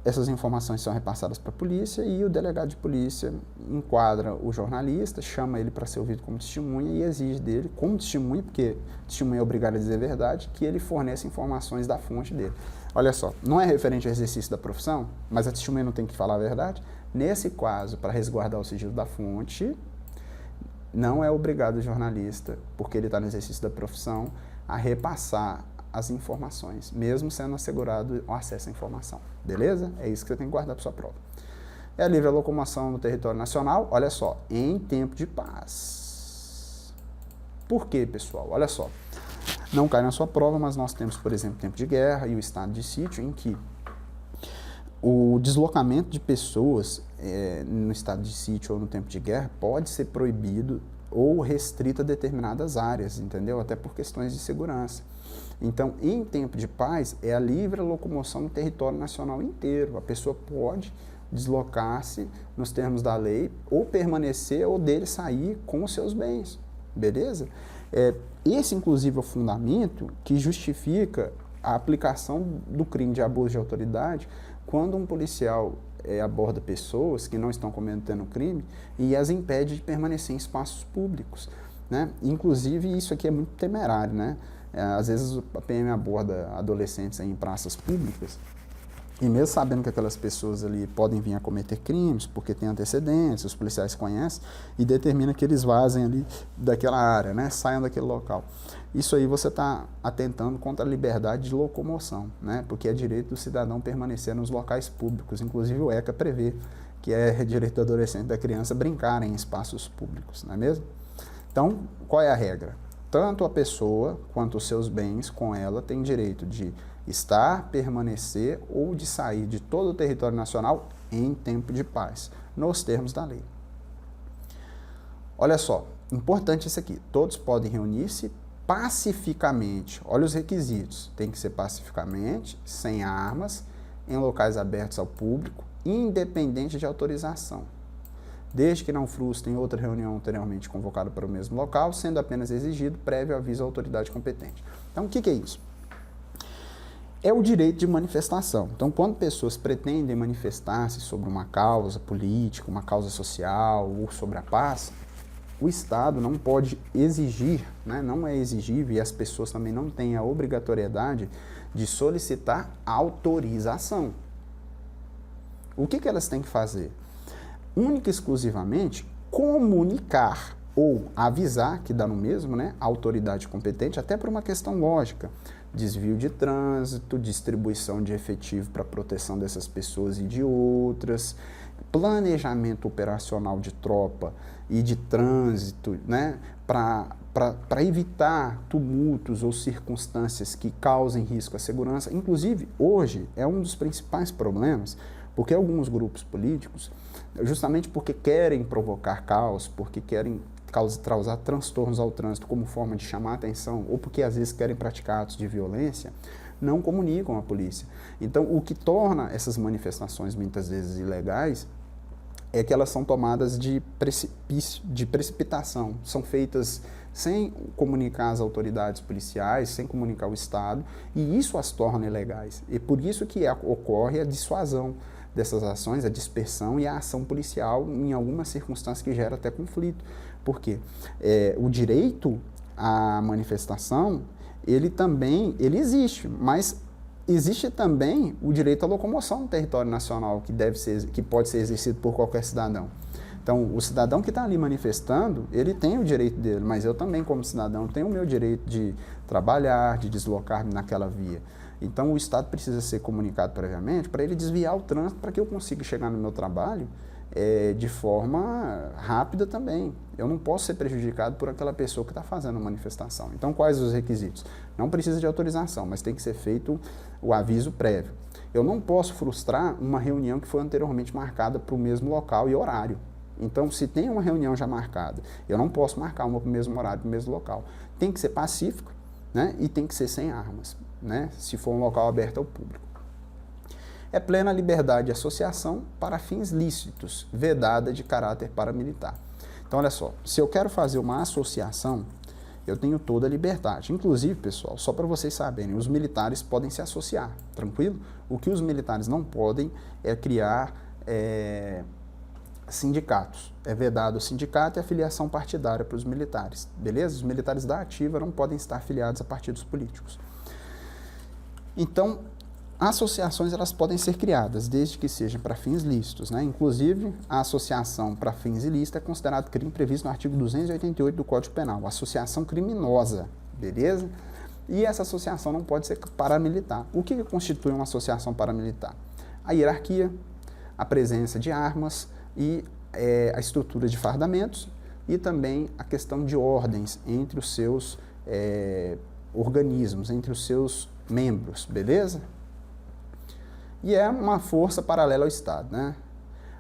essas informações são repassadas para a polícia e o delegado de polícia enquadra o jornalista, chama ele para ser ouvido como testemunha e exige dele, como testemunha, porque testemunha é obrigado a dizer a verdade, que ele forneça informações da fonte dele. Olha só, não é referente ao exercício da profissão, mas a testemunha não tem que falar a verdade? Nesse caso, para resguardar o sigilo da fonte, não é obrigado o jornalista, porque ele está no exercício da profissão, a repassar as informações, mesmo sendo assegurado o acesso à informação. Beleza? É isso que você tem que guardar para sua prova. É a livre locomoção no território nacional, olha só, em tempo de paz. Por quê, pessoal? Olha só, não cai na sua prova, mas nós temos, por exemplo, tempo de guerra e o estado de sítio, em que o deslocamento de pessoas no estado de sítio ou no tempo de guerra pode ser proibido ou restrito a determinadas áreas, entendeu? Até por questões de segurança. Então, em tempo de paz, é a livre locomoção no território nacional inteiro. A pessoa pode deslocar-se nos termos da lei, ou permanecer, ou dele sair com os seus bens, beleza? Esse, inclusive, é o fundamento que justifica a aplicação do crime de abuso de autoridade quando um policial aborda pessoas que não estão cometendo crime e as impede de permanecer em espaços públicos, né? Inclusive, isso aqui é muito temerário, né? Às vezes a PM aborda adolescentes em praças públicas E mesmo sabendo que aquelas pessoas ali podem vir a cometer crimes, porque tem antecedentes, os policiais conhecem, e determina que eles vazem ali daquela área, né? Saiam daquele local. Isso aí você está atentando contra a liberdade de locomoção, né? Porque é direito do cidadão permanecer nos locais públicos. Inclusive o ECA prevê que é direito do adolescente e da criança brincarem em espaços públicos, não é mesmo? Então, qual é a regra? Tanto a pessoa quanto os seus bens com ela têm direito de estar, permanecer ou de sair de todo o território nacional em tempo de paz, nos termos da lei. Olha só, importante isso aqui, todos podem reunir-se pacificamente, olha os requisitos, tem que ser pacificamente, sem armas, em locais abertos ao público, independente de autorização, desde que não frustrem outra reunião anteriormente convocada para o mesmo local, sendo apenas exigido prévio aviso à autoridade competente. Então, o que é isso? É o direito de manifestação. Então, quando pessoas pretendem manifestar-se sobre uma causa política, uma causa social ou sobre a paz, o Estado não pode exigir, né, não é exigível, e as pessoas também não têm a obrigatoriedade de solicitar autorização. O que elas têm que fazer? Única e exclusivamente comunicar ou avisar, que dá no mesmo, né, a autoridade competente, até por uma questão lógica, desvio de trânsito, distribuição de efetivo para proteção dessas pessoas e de outras, planejamento operacional de tropa e de trânsito, né, para evitar tumultos ou circunstâncias que causem risco à segurança. Inclusive, hoje é um dos principais problemas, porque alguns grupos políticos, justamente porque querem provocar caos, porque querem causar transtornos ao trânsito como forma de chamar a atenção, ou porque às vezes querem praticar atos de violência, não comunicam à polícia. Então, o que torna essas manifestações muitas vezes ilegais é que elas são tomadas de precipitação, são feitas sem comunicar as autoridades policiais, sem comunicar o Estado, e isso as torna ilegais. E por isso que ocorre a dissuasão dessas ações, a dispersão e a ação policial em algumas circunstâncias que gera até conflito. Por quê? O direito à manifestação, ele existe, mas existe também o direito à locomoção no território nacional, que pode ser exercido por qualquer cidadão. Então, o cidadão que está ali manifestando, ele tem o direito dele, mas eu também, como cidadão, tenho o meu direito de trabalhar, de deslocar-me naquela via. Então, o Estado precisa ser comunicado previamente para ele desviar o trânsito, para que eu consiga chegar no meu trabalho de forma rápida também. Eu não posso ser prejudicado por aquela pessoa que está fazendo a manifestação. Então, quais os requisitos? Não precisa de autorização, mas tem que ser feito o aviso prévio. Eu não posso frustrar uma reunião que foi anteriormente marcada para o mesmo local e horário. Então, se tem uma reunião já marcada, eu não posso marcar uma para o mesmo horário, para o mesmo local. Tem que ser pacífico, né? E tem que ser sem armas, né? Se for um local aberto ao público. É plena liberdade de associação para fins lícitos, vedada de caráter paramilitar. Então, olha só, se eu quero fazer uma associação, eu tenho toda a liberdade. Inclusive, pessoal, só para vocês saberem, os militares podem se associar, tranquilo? O que os militares não podem é criar sindicatos. É vedado o sindicato e a filiação partidária para os militares, beleza? Os militares da ativa não podem estar filiados a partidos políticos. Então, associações elas podem ser criadas, desde que sejam para fins lícitos, né? Inclusive, a associação para fins ilícitos é considerado crime previsto no artigo 288 do Código Penal, associação criminosa, beleza? E essa associação não pode ser paramilitar. O que constitui uma associação paramilitar? A hierarquia, a presença de armas e a estrutura de fardamentos e também a questão de ordens entre os seus organismos, entre os seus membros, beleza? E é uma força paralela ao Estado, né?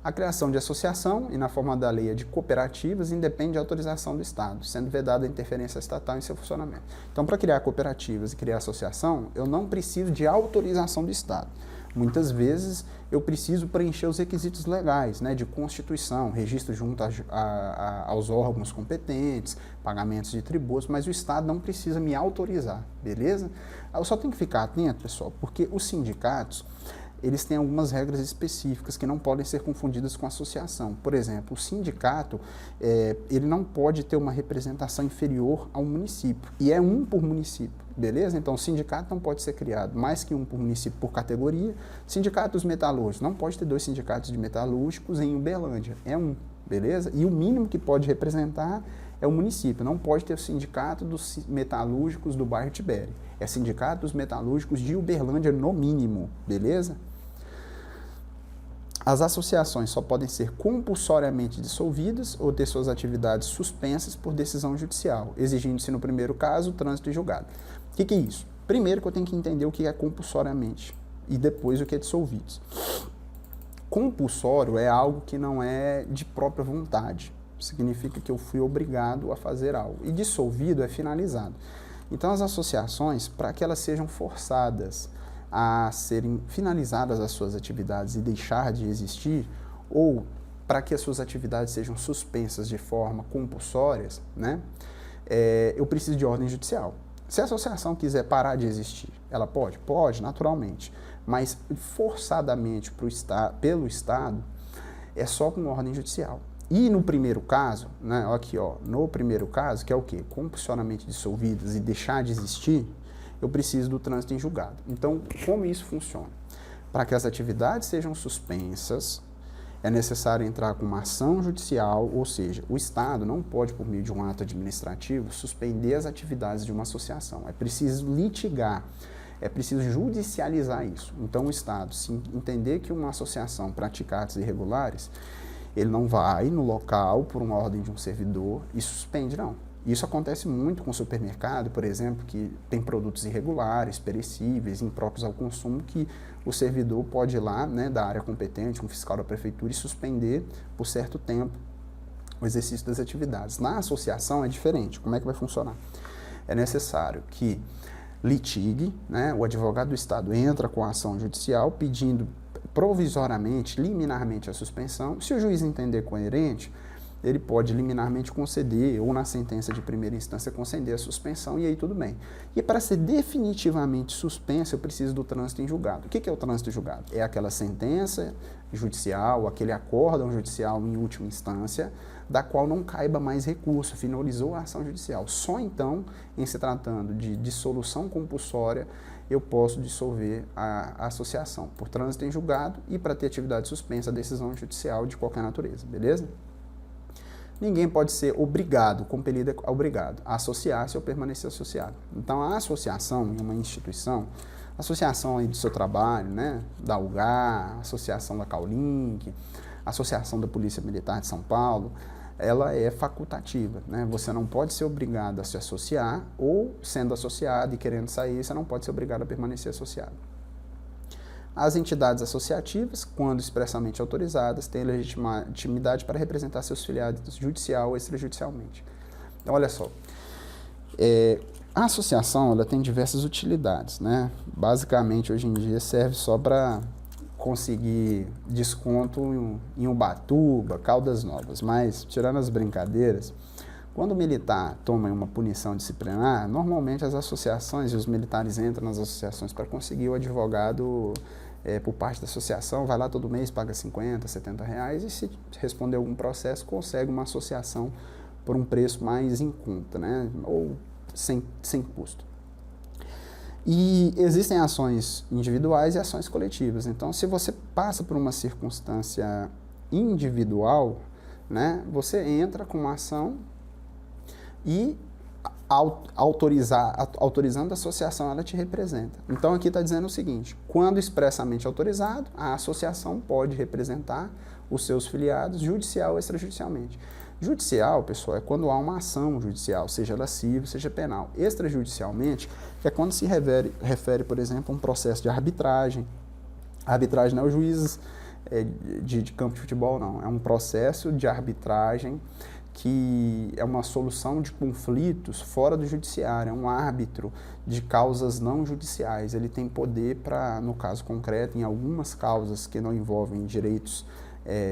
A criação de associação, e na forma da lei de cooperativas, independe de autorização do Estado, sendo vedada a interferência estatal em seu funcionamento. Então, para criar cooperativas e criar associação, eu não preciso de autorização do Estado. Muitas vezes, eu preciso preencher os requisitos legais, né, de constituição, registro junto aos órgãos competentes, pagamentos de tributos, mas o Estado não precisa me autorizar, beleza? Eu só tenho que ficar atento, pessoal, porque os sindicatos, eles têm algumas regras específicas que não podem ser confundidas com associação. Por exemplo, o sindicato, ele não pode ter uma representação inferior ao município, e é um por município, beleza? Então, o sindicato não pode ser criado mais que um por município por categoria. Sindicato dos metalúrgicos, não pode ter 2 sindicatos de metalúrgicos em Uberlândia, é um, beleza? E o mínimo que pode representar é o município, não pode ter o sindicato dos metalúrgicos do bairro Tibério, é sindicato dos metalúrgicos de Uberlândia no mínimo, beleza? As associações só podem ser compulsoriamente dissolvidas ou ter suas atividades suspensas por decisão judicial, exigindo-se no primeiro caso o trânsito em julgado. O que é isso? Primeiro que eu tenho que entender o que é compulsoriamente e depois o que é dissolvidos. Compulsório é algo que não é de própria vontade, significa que eu fui obrigado a fazer algo, e dissolvido é finalizado. Então as associações, para que elas sejam forçadas a serem finalizadas as suas atividades e deixar de existir, ou para que as suas atividades sejam suspensas de forma compulsória, né, eu preciso de ordem judicial. Se a associação quiser parar de existir, ela pode? Pode, naturalmente, mas forçadamente pelo Estado é só com ordem judicial. E no primeiro caso, né, aqui, ó, no primeiro caso, que é o quê? Compulsoriamente dissolvidas e deixar de existir, eu preciso do trânsito em julgado. Então, como isso funciona? Para que as atividades sejam suspensas, é necessário entrar com uma ação judicial, ou seja, o Estado não pode, por meio de um ato administrativo, suspender as atividades de uma associação. É preciso litigar, é preciso judicializar isso. Então, o Estado, se entender que uma associação pratica atos irregulares, ele não vai no local, por uma ordem de um servidor, e suspende, não. Isso acontece muito com o supermercado, por exemplo, que tem produtos irregulares, perecíveis, impróprios ao consumo, que o servidor pode ir lá, né, da área competente, um fiscal da prefeitura, e suspender por certo tempo o exercício das atividades. Na associação é diferente. Como é que vai funcionar? É necessário que litigue, né, o advogado do Estado entra com a ação judicial pedindo provisoriamente, liminarmente a suspensão. Se o juiz entender coerente, ele pode liminarmente conceder, ou na sentença de primeira instância conceder a suspensão, e aí tudo bem. E para ser definitivamente suspensa, eu preciso do trânsito em julgado. O que é o trânsito em julgado? É aquela sentença judicial, aquele acórdão judicial em última instância, da qual não caiba mais recurso, finalizou a ação judicial. Só então, em se tratando de dissolução compulsória, eu posso dissolver a associação por trânsito em julgado e para ter atividade suspensa, a decisão judicial de qualquer natureza, beleza? Ninguém pode ser obrigado, compelido a obrigado, a associar-se ou permanecer associado. Então, a associação em uma instituição, associação aí do seu trabalho, né, da UGAR, associação da Caulink, associação da Polícia Militar de São Paulo, ela é facultativa, né? Você não pode ser obrigado a se associar, ou sendo associado e querendo sair, você não pode ser obrigado a permanecer associado. As entidades associativas, quando expressamente autorizadas, têm legitimidade para representar seus filiados judicial ou extrajudicialmente. Então, olha só, a associação ela tem diversas utilidades, né? Basicamente, hoje em dia, serve só para conseguir desconto em Ubatuba, Caldas Novas, mas, tirando as brincadeiras, quando o militar toma uma punição disciplinar, normalmente as associações e os militares entram nas associações para conseguir o advogado por parte da associação, vai lá todo mês, paga 50, 70 reais e se responder algum processo, consegue uma associação por um preço mais em conta, né? Ou sem custo. E existem ações individuais e ações coletivas. Então, se você passa por uma circunstância individual, né, você entra com uma ação e autorizando a associação, ela te representa. Então, aqui está dizendo o seguinte: quando expressamente autorizado, a associação pode representar os seus filiados judicial ou extrajudicialmente. Judicial, pessoal, é quando há uma ação judicial, seja ela civil, seja penal. Extrajudicialmente, que é quando se refere, por exemplo, a um processo de arbitragem. A arbitragem não é o juiz de campo de futebol, não. É um processo de arbitragem que é uma solução de conflitos fora do judiciário, é um árbitro de causas não judiciais. Ele tem poder para, no caso concreto, em algumas causas que não envolvem direitos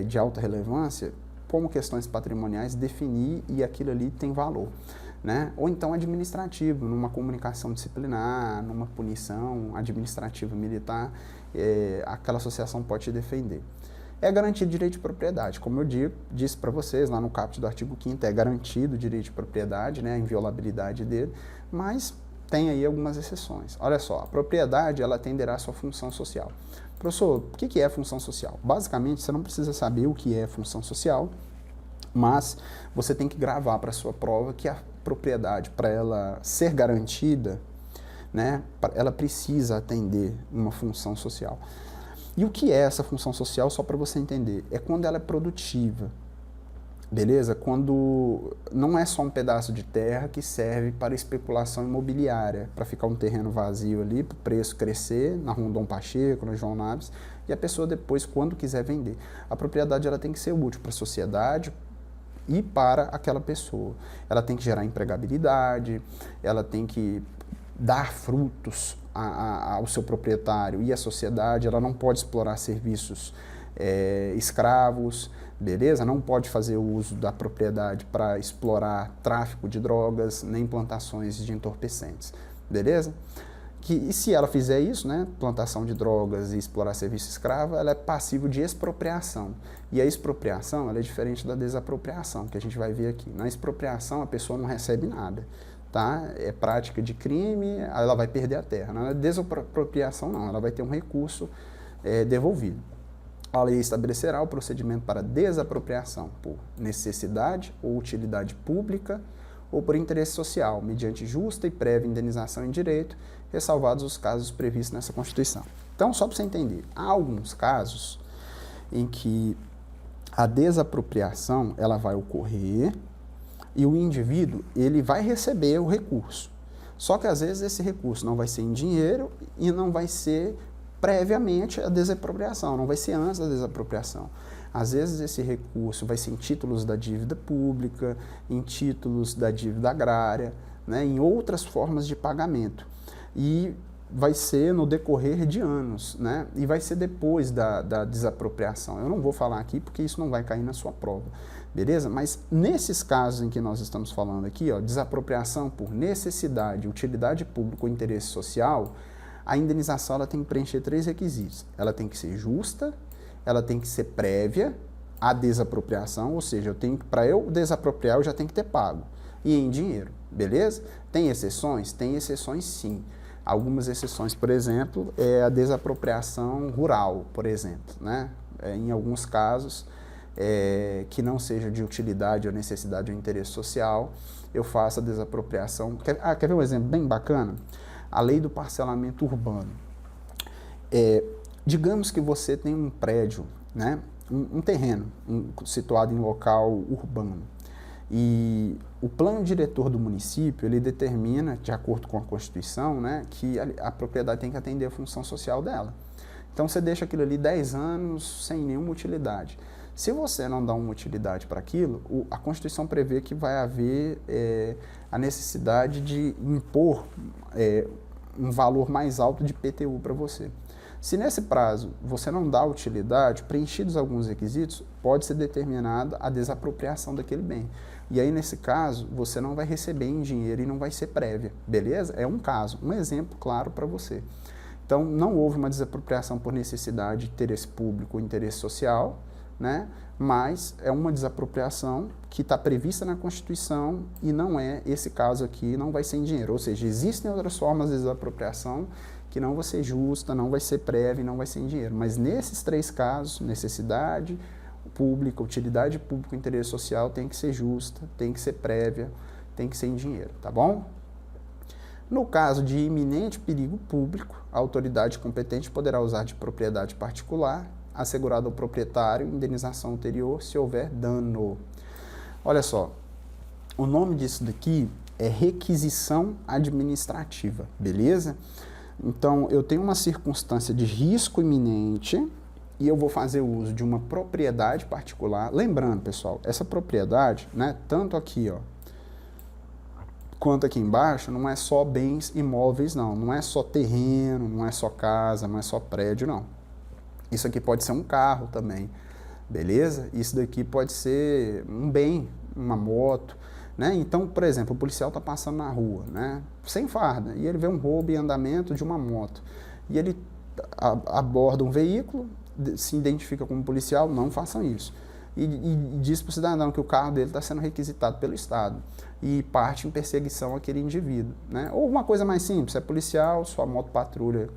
de alta relevância, como questões patrimoniais, definir e aquilo ali tem valor, né? Ou então administrativo, numa comunicação disciplinar, numa punição administrativa militar. aquela associação pode te defender. É garantido o direito de propriedade, como eu disse para vocês lá no caput do artigo 5º, é garantido o direito de propriedade, né, a inviolabilidade dele, mas tem aí algumas exceções. Olha só, a propriedade ela atenderá à sua função social. Professor, o que é função social? Basicamente, você não precisa saber o que é função social, mas você tem que gravar para a sua prova que a propriedade, para ela ser garantida, né, ela precisa atender uma função social. E o que é essa função social, só para você entender? É quando ela é produtiva, beleza? Quando não é só um pedaço de terra que serve para especulação imobiliária, para ficar um terreno vazio ali, para o preço crescer, na Rua Dom Pacheco, no João Naves, e a pessoa depois, quando quiser vender. A propriedade ela tem que ser útil para a sociedade e para aquela pessoa. Ela tem que gerar empregabilidade, ela tem que dar frutos ao seu proprietário e à sociedade, ela não pode explorar serviços escravos, beleza? Não pode fazer uso da propriedade para explorar tráfico de drogas, nem plantações de entorpecentes, beleza? E se ela fizer isso, né, plantação de drogas e explorar serviço escravo, ela é passível de expropriação. E a expropriação ela é diferente da desapropriação, que a gente vai ver aqui. Na expropriação, a pessoa não recebe nada. Tá? É prática de crime, ela vai perder a terra. Na desapropriação, não, ela vai ter um recurso devolvido. A lei estabelecerá o procedimento para desapropriação por necessidade ou utilidade pública ou por interesse social, mediante justa e prévia indenização em direito, ressalvados os casos previstos nessa Constituição. Então, só para você entender, há alguns casos em que a desapropriação ela vai ocorrer e o indivíduo ele vai receber o recurso. Só que às vezes esse recurso não vai ser em dinheiro e não vai ser previamente a desapropriação, não vai ser antes da desapropriação. Às vezes esse recurso vai ser em títulos da dívida pública, em títulos da dívida agrária, né, em outras formas de pagamento. E vai ser no decorrer de anos, né, e vai ser depois da desapropriação. Eu não vou falar aqui porque isso não vai cair na sua prova. Beleza? Mas nesses casos em que nós estamos falando aqui, ó, desapropriação por necessidade, utilidade pública ou interesse social, a indenização ela tem que preencher 3 requisitos. Ela tem que ser justa, ela tem que ser prévia à desapropriação, ou seja, para eu desapropriar eu já tenho que ter pago, e em dinheiro, beleza? Tem exceções? Tem exceções sim. Algumas exceções, por exemplo, é a desapropriação rural, por exemplo, né? Em alguns casos, que não seja de utilidade ou necessidade ou interesse social, eu faço a desapropriação. Quer ver um exemplo bem bacana? A lei do parcelamento urbano. Digamos que você tem um prédio, né, um terreno situado em local urbano, e o plano diretor do município, ele determina, de acordo com a Constituição, né, que a propriedade tem que atender a função social dela. Então você deixa aquilo ali 10 anos sem nenhuma utilidade. Se você não dá uma utilidade para aquilo, a Constituição prevê que vai haver a necessidade de impor um valor mais alto de PTU para você. Se nesse prazo você não dá utilidade, preenchidos alguns requisitos, pode ser determinada a desapropriação daquele bem. E aí, nesse caso, você não vai receber em dinheiro e não vai ser prévia, beleza? É um caso, um exemplo claro para você. Então, não houve uma desapropriação por necessidade de interesse público ou interesse social, né? Mas é uma desapropriação que está prevista na Constituição e não é esse caso aqui, não vai ser em dinheiro. Ou seja, existem outras formas de desapropriação que não vai ser justa, não vai ser prévia e não vai ser em dinheiro. Mas nesses 3 casos, necessidade pública, utilidade pública e interesse social, tem que ser justa, tem que ser prévia, tem que ser em dinheiro, tá bom? No caso de iminente perigo público, a autoridade competente poderá usar de propriedade particular, assegurado ao proprietário, indenização ulterior se houver dano. Olha só, o nome disso daqui é requisição administrativa, beleza? Então, eu tenho uma circunstância de risco iminente e eu vou fazer uso de uma propriedade particular. Lembrando, pessoal, essa propriedade, né, tanto aqui, ó, quanto aqui embaixo, não é só bens imóveis, não é só terreno, não é só casa, não é só prédio, não. Isso aqui pode ser um carro também, beleza? Isso daqui pode ser um bem, uma moto, né? Então, por exemplo, o policial está passando na rua, né, sem farda, e ele vê um roubo em andamento de uma moto, e ele aborda um veículo, se identifica como policial, não façam isso. E diz para o cidadão que o carro dele está sendo requisitado pelo Estado e parte em perseguição àquele indivíduo, né? Ou uma coisa mais simples, é policial, sua moto patrulha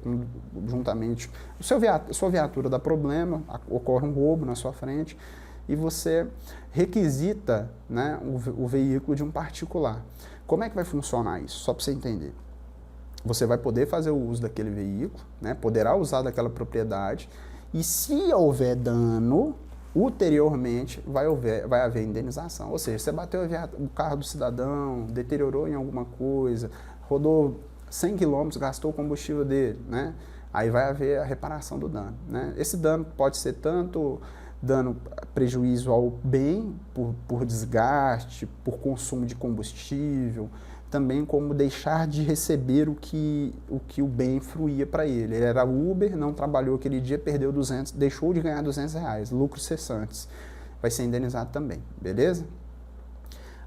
juntamente, sua viatura dá problema, ocorre um roubo na sua frente e você requisita, né, o veículo de um particular. Como é que vai funcionar isso? Só para você entender. Você vai poder fazer o uso daquele veículo, né, poderá usar daquela propriedade e se houver dano, ulteriormente vai haver indenização. Ou seja, você bateu o carro do cidadão, deteriorou em alguma coisa, rodou 100 km, gastou o combustível dele, né? Aí vai haver a reparação do dano, né? Esse dano pode ser tanto dano, prejuízo ao bem, por desgaste, por consumo de combustível, também como deixar de receber o que o bem fruía para ele. Ele era Uber, não trabalhou aquele dia, perdeu 200, deixou de ganhar R$200, lucros cessantes. Vai ser indenizado também, beleza?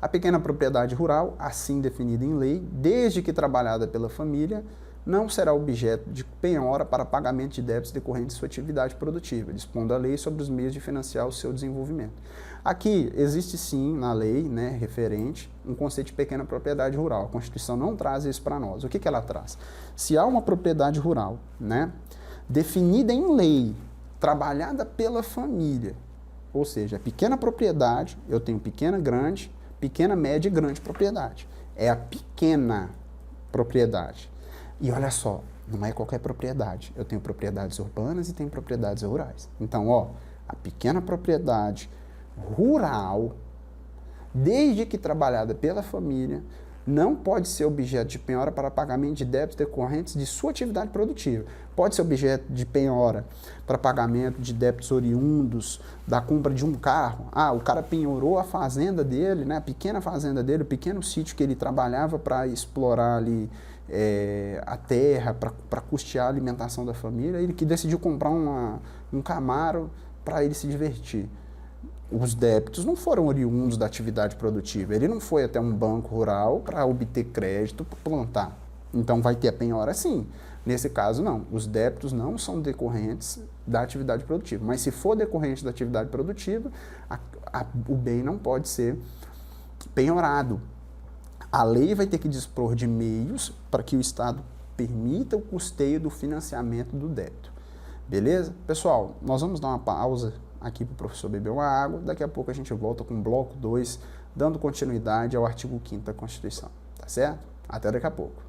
A pequena propriedade rural, assim definida em lei, desde que trabalhada pela família, não será objeto de penhora para pagamento de débitos decorrentes de sua atividade produtiva, dispondo a lei sobre os meios de financiar o seu desenvolvimento. Aqui existe sim na lei, né, referente, um conceito de pequena propriedade rural. A Constituição não traz isso para nós. O que ela traz? Se há uma propriedade rural, né, definida em lei, trabalhada pela família, ou seja, pequena propriedade, eu tenho pequena, média e grande propriedade. É a pequena propriedade. E olha só, não é qualquer propriedade. Eu tenho propriedades urbanas e tenho propriedades rurais. Então, ó, a pequena propriedade rural, desde que trabalhada pela família, não pode ser objeto de penhora para pagamento de débitos decorrentes de sua atividade produtiva. Pode ser objeto de penhora para pagamento de débitos oriundos da compra de um carro. Ah, o cara penhorou a fazenda dele, né, a pequena fazenda dele, o pequeno sítio que ele trabalhava para explorar ali a terra, para custear a alimentação da família, ele que decidiu comprar um Camaro para ele se divertir. Os débitos não foram oriundos da atividade produtiva. Ele não foi até um banco rural para obter crédito para plantar. Então vai ter a penhora sim. Nesse caso, não. Os débitos não são decorrentes da atividade produtiva. Mas se for decorrente da atividade produtiva, o bem não pode ser penhorado. A lei vai ter que dispor de meios para que o Estado permita o custeio do financiamento do débito. Beleza? Pessoal, nós vamos dar uma pausa aqui para o professor beber uma água. Daqui a pouco a gente volta com o bloco 2, dando continuidade ao artigo 5º da Constituição. Tá certo? Até daqui a pouco.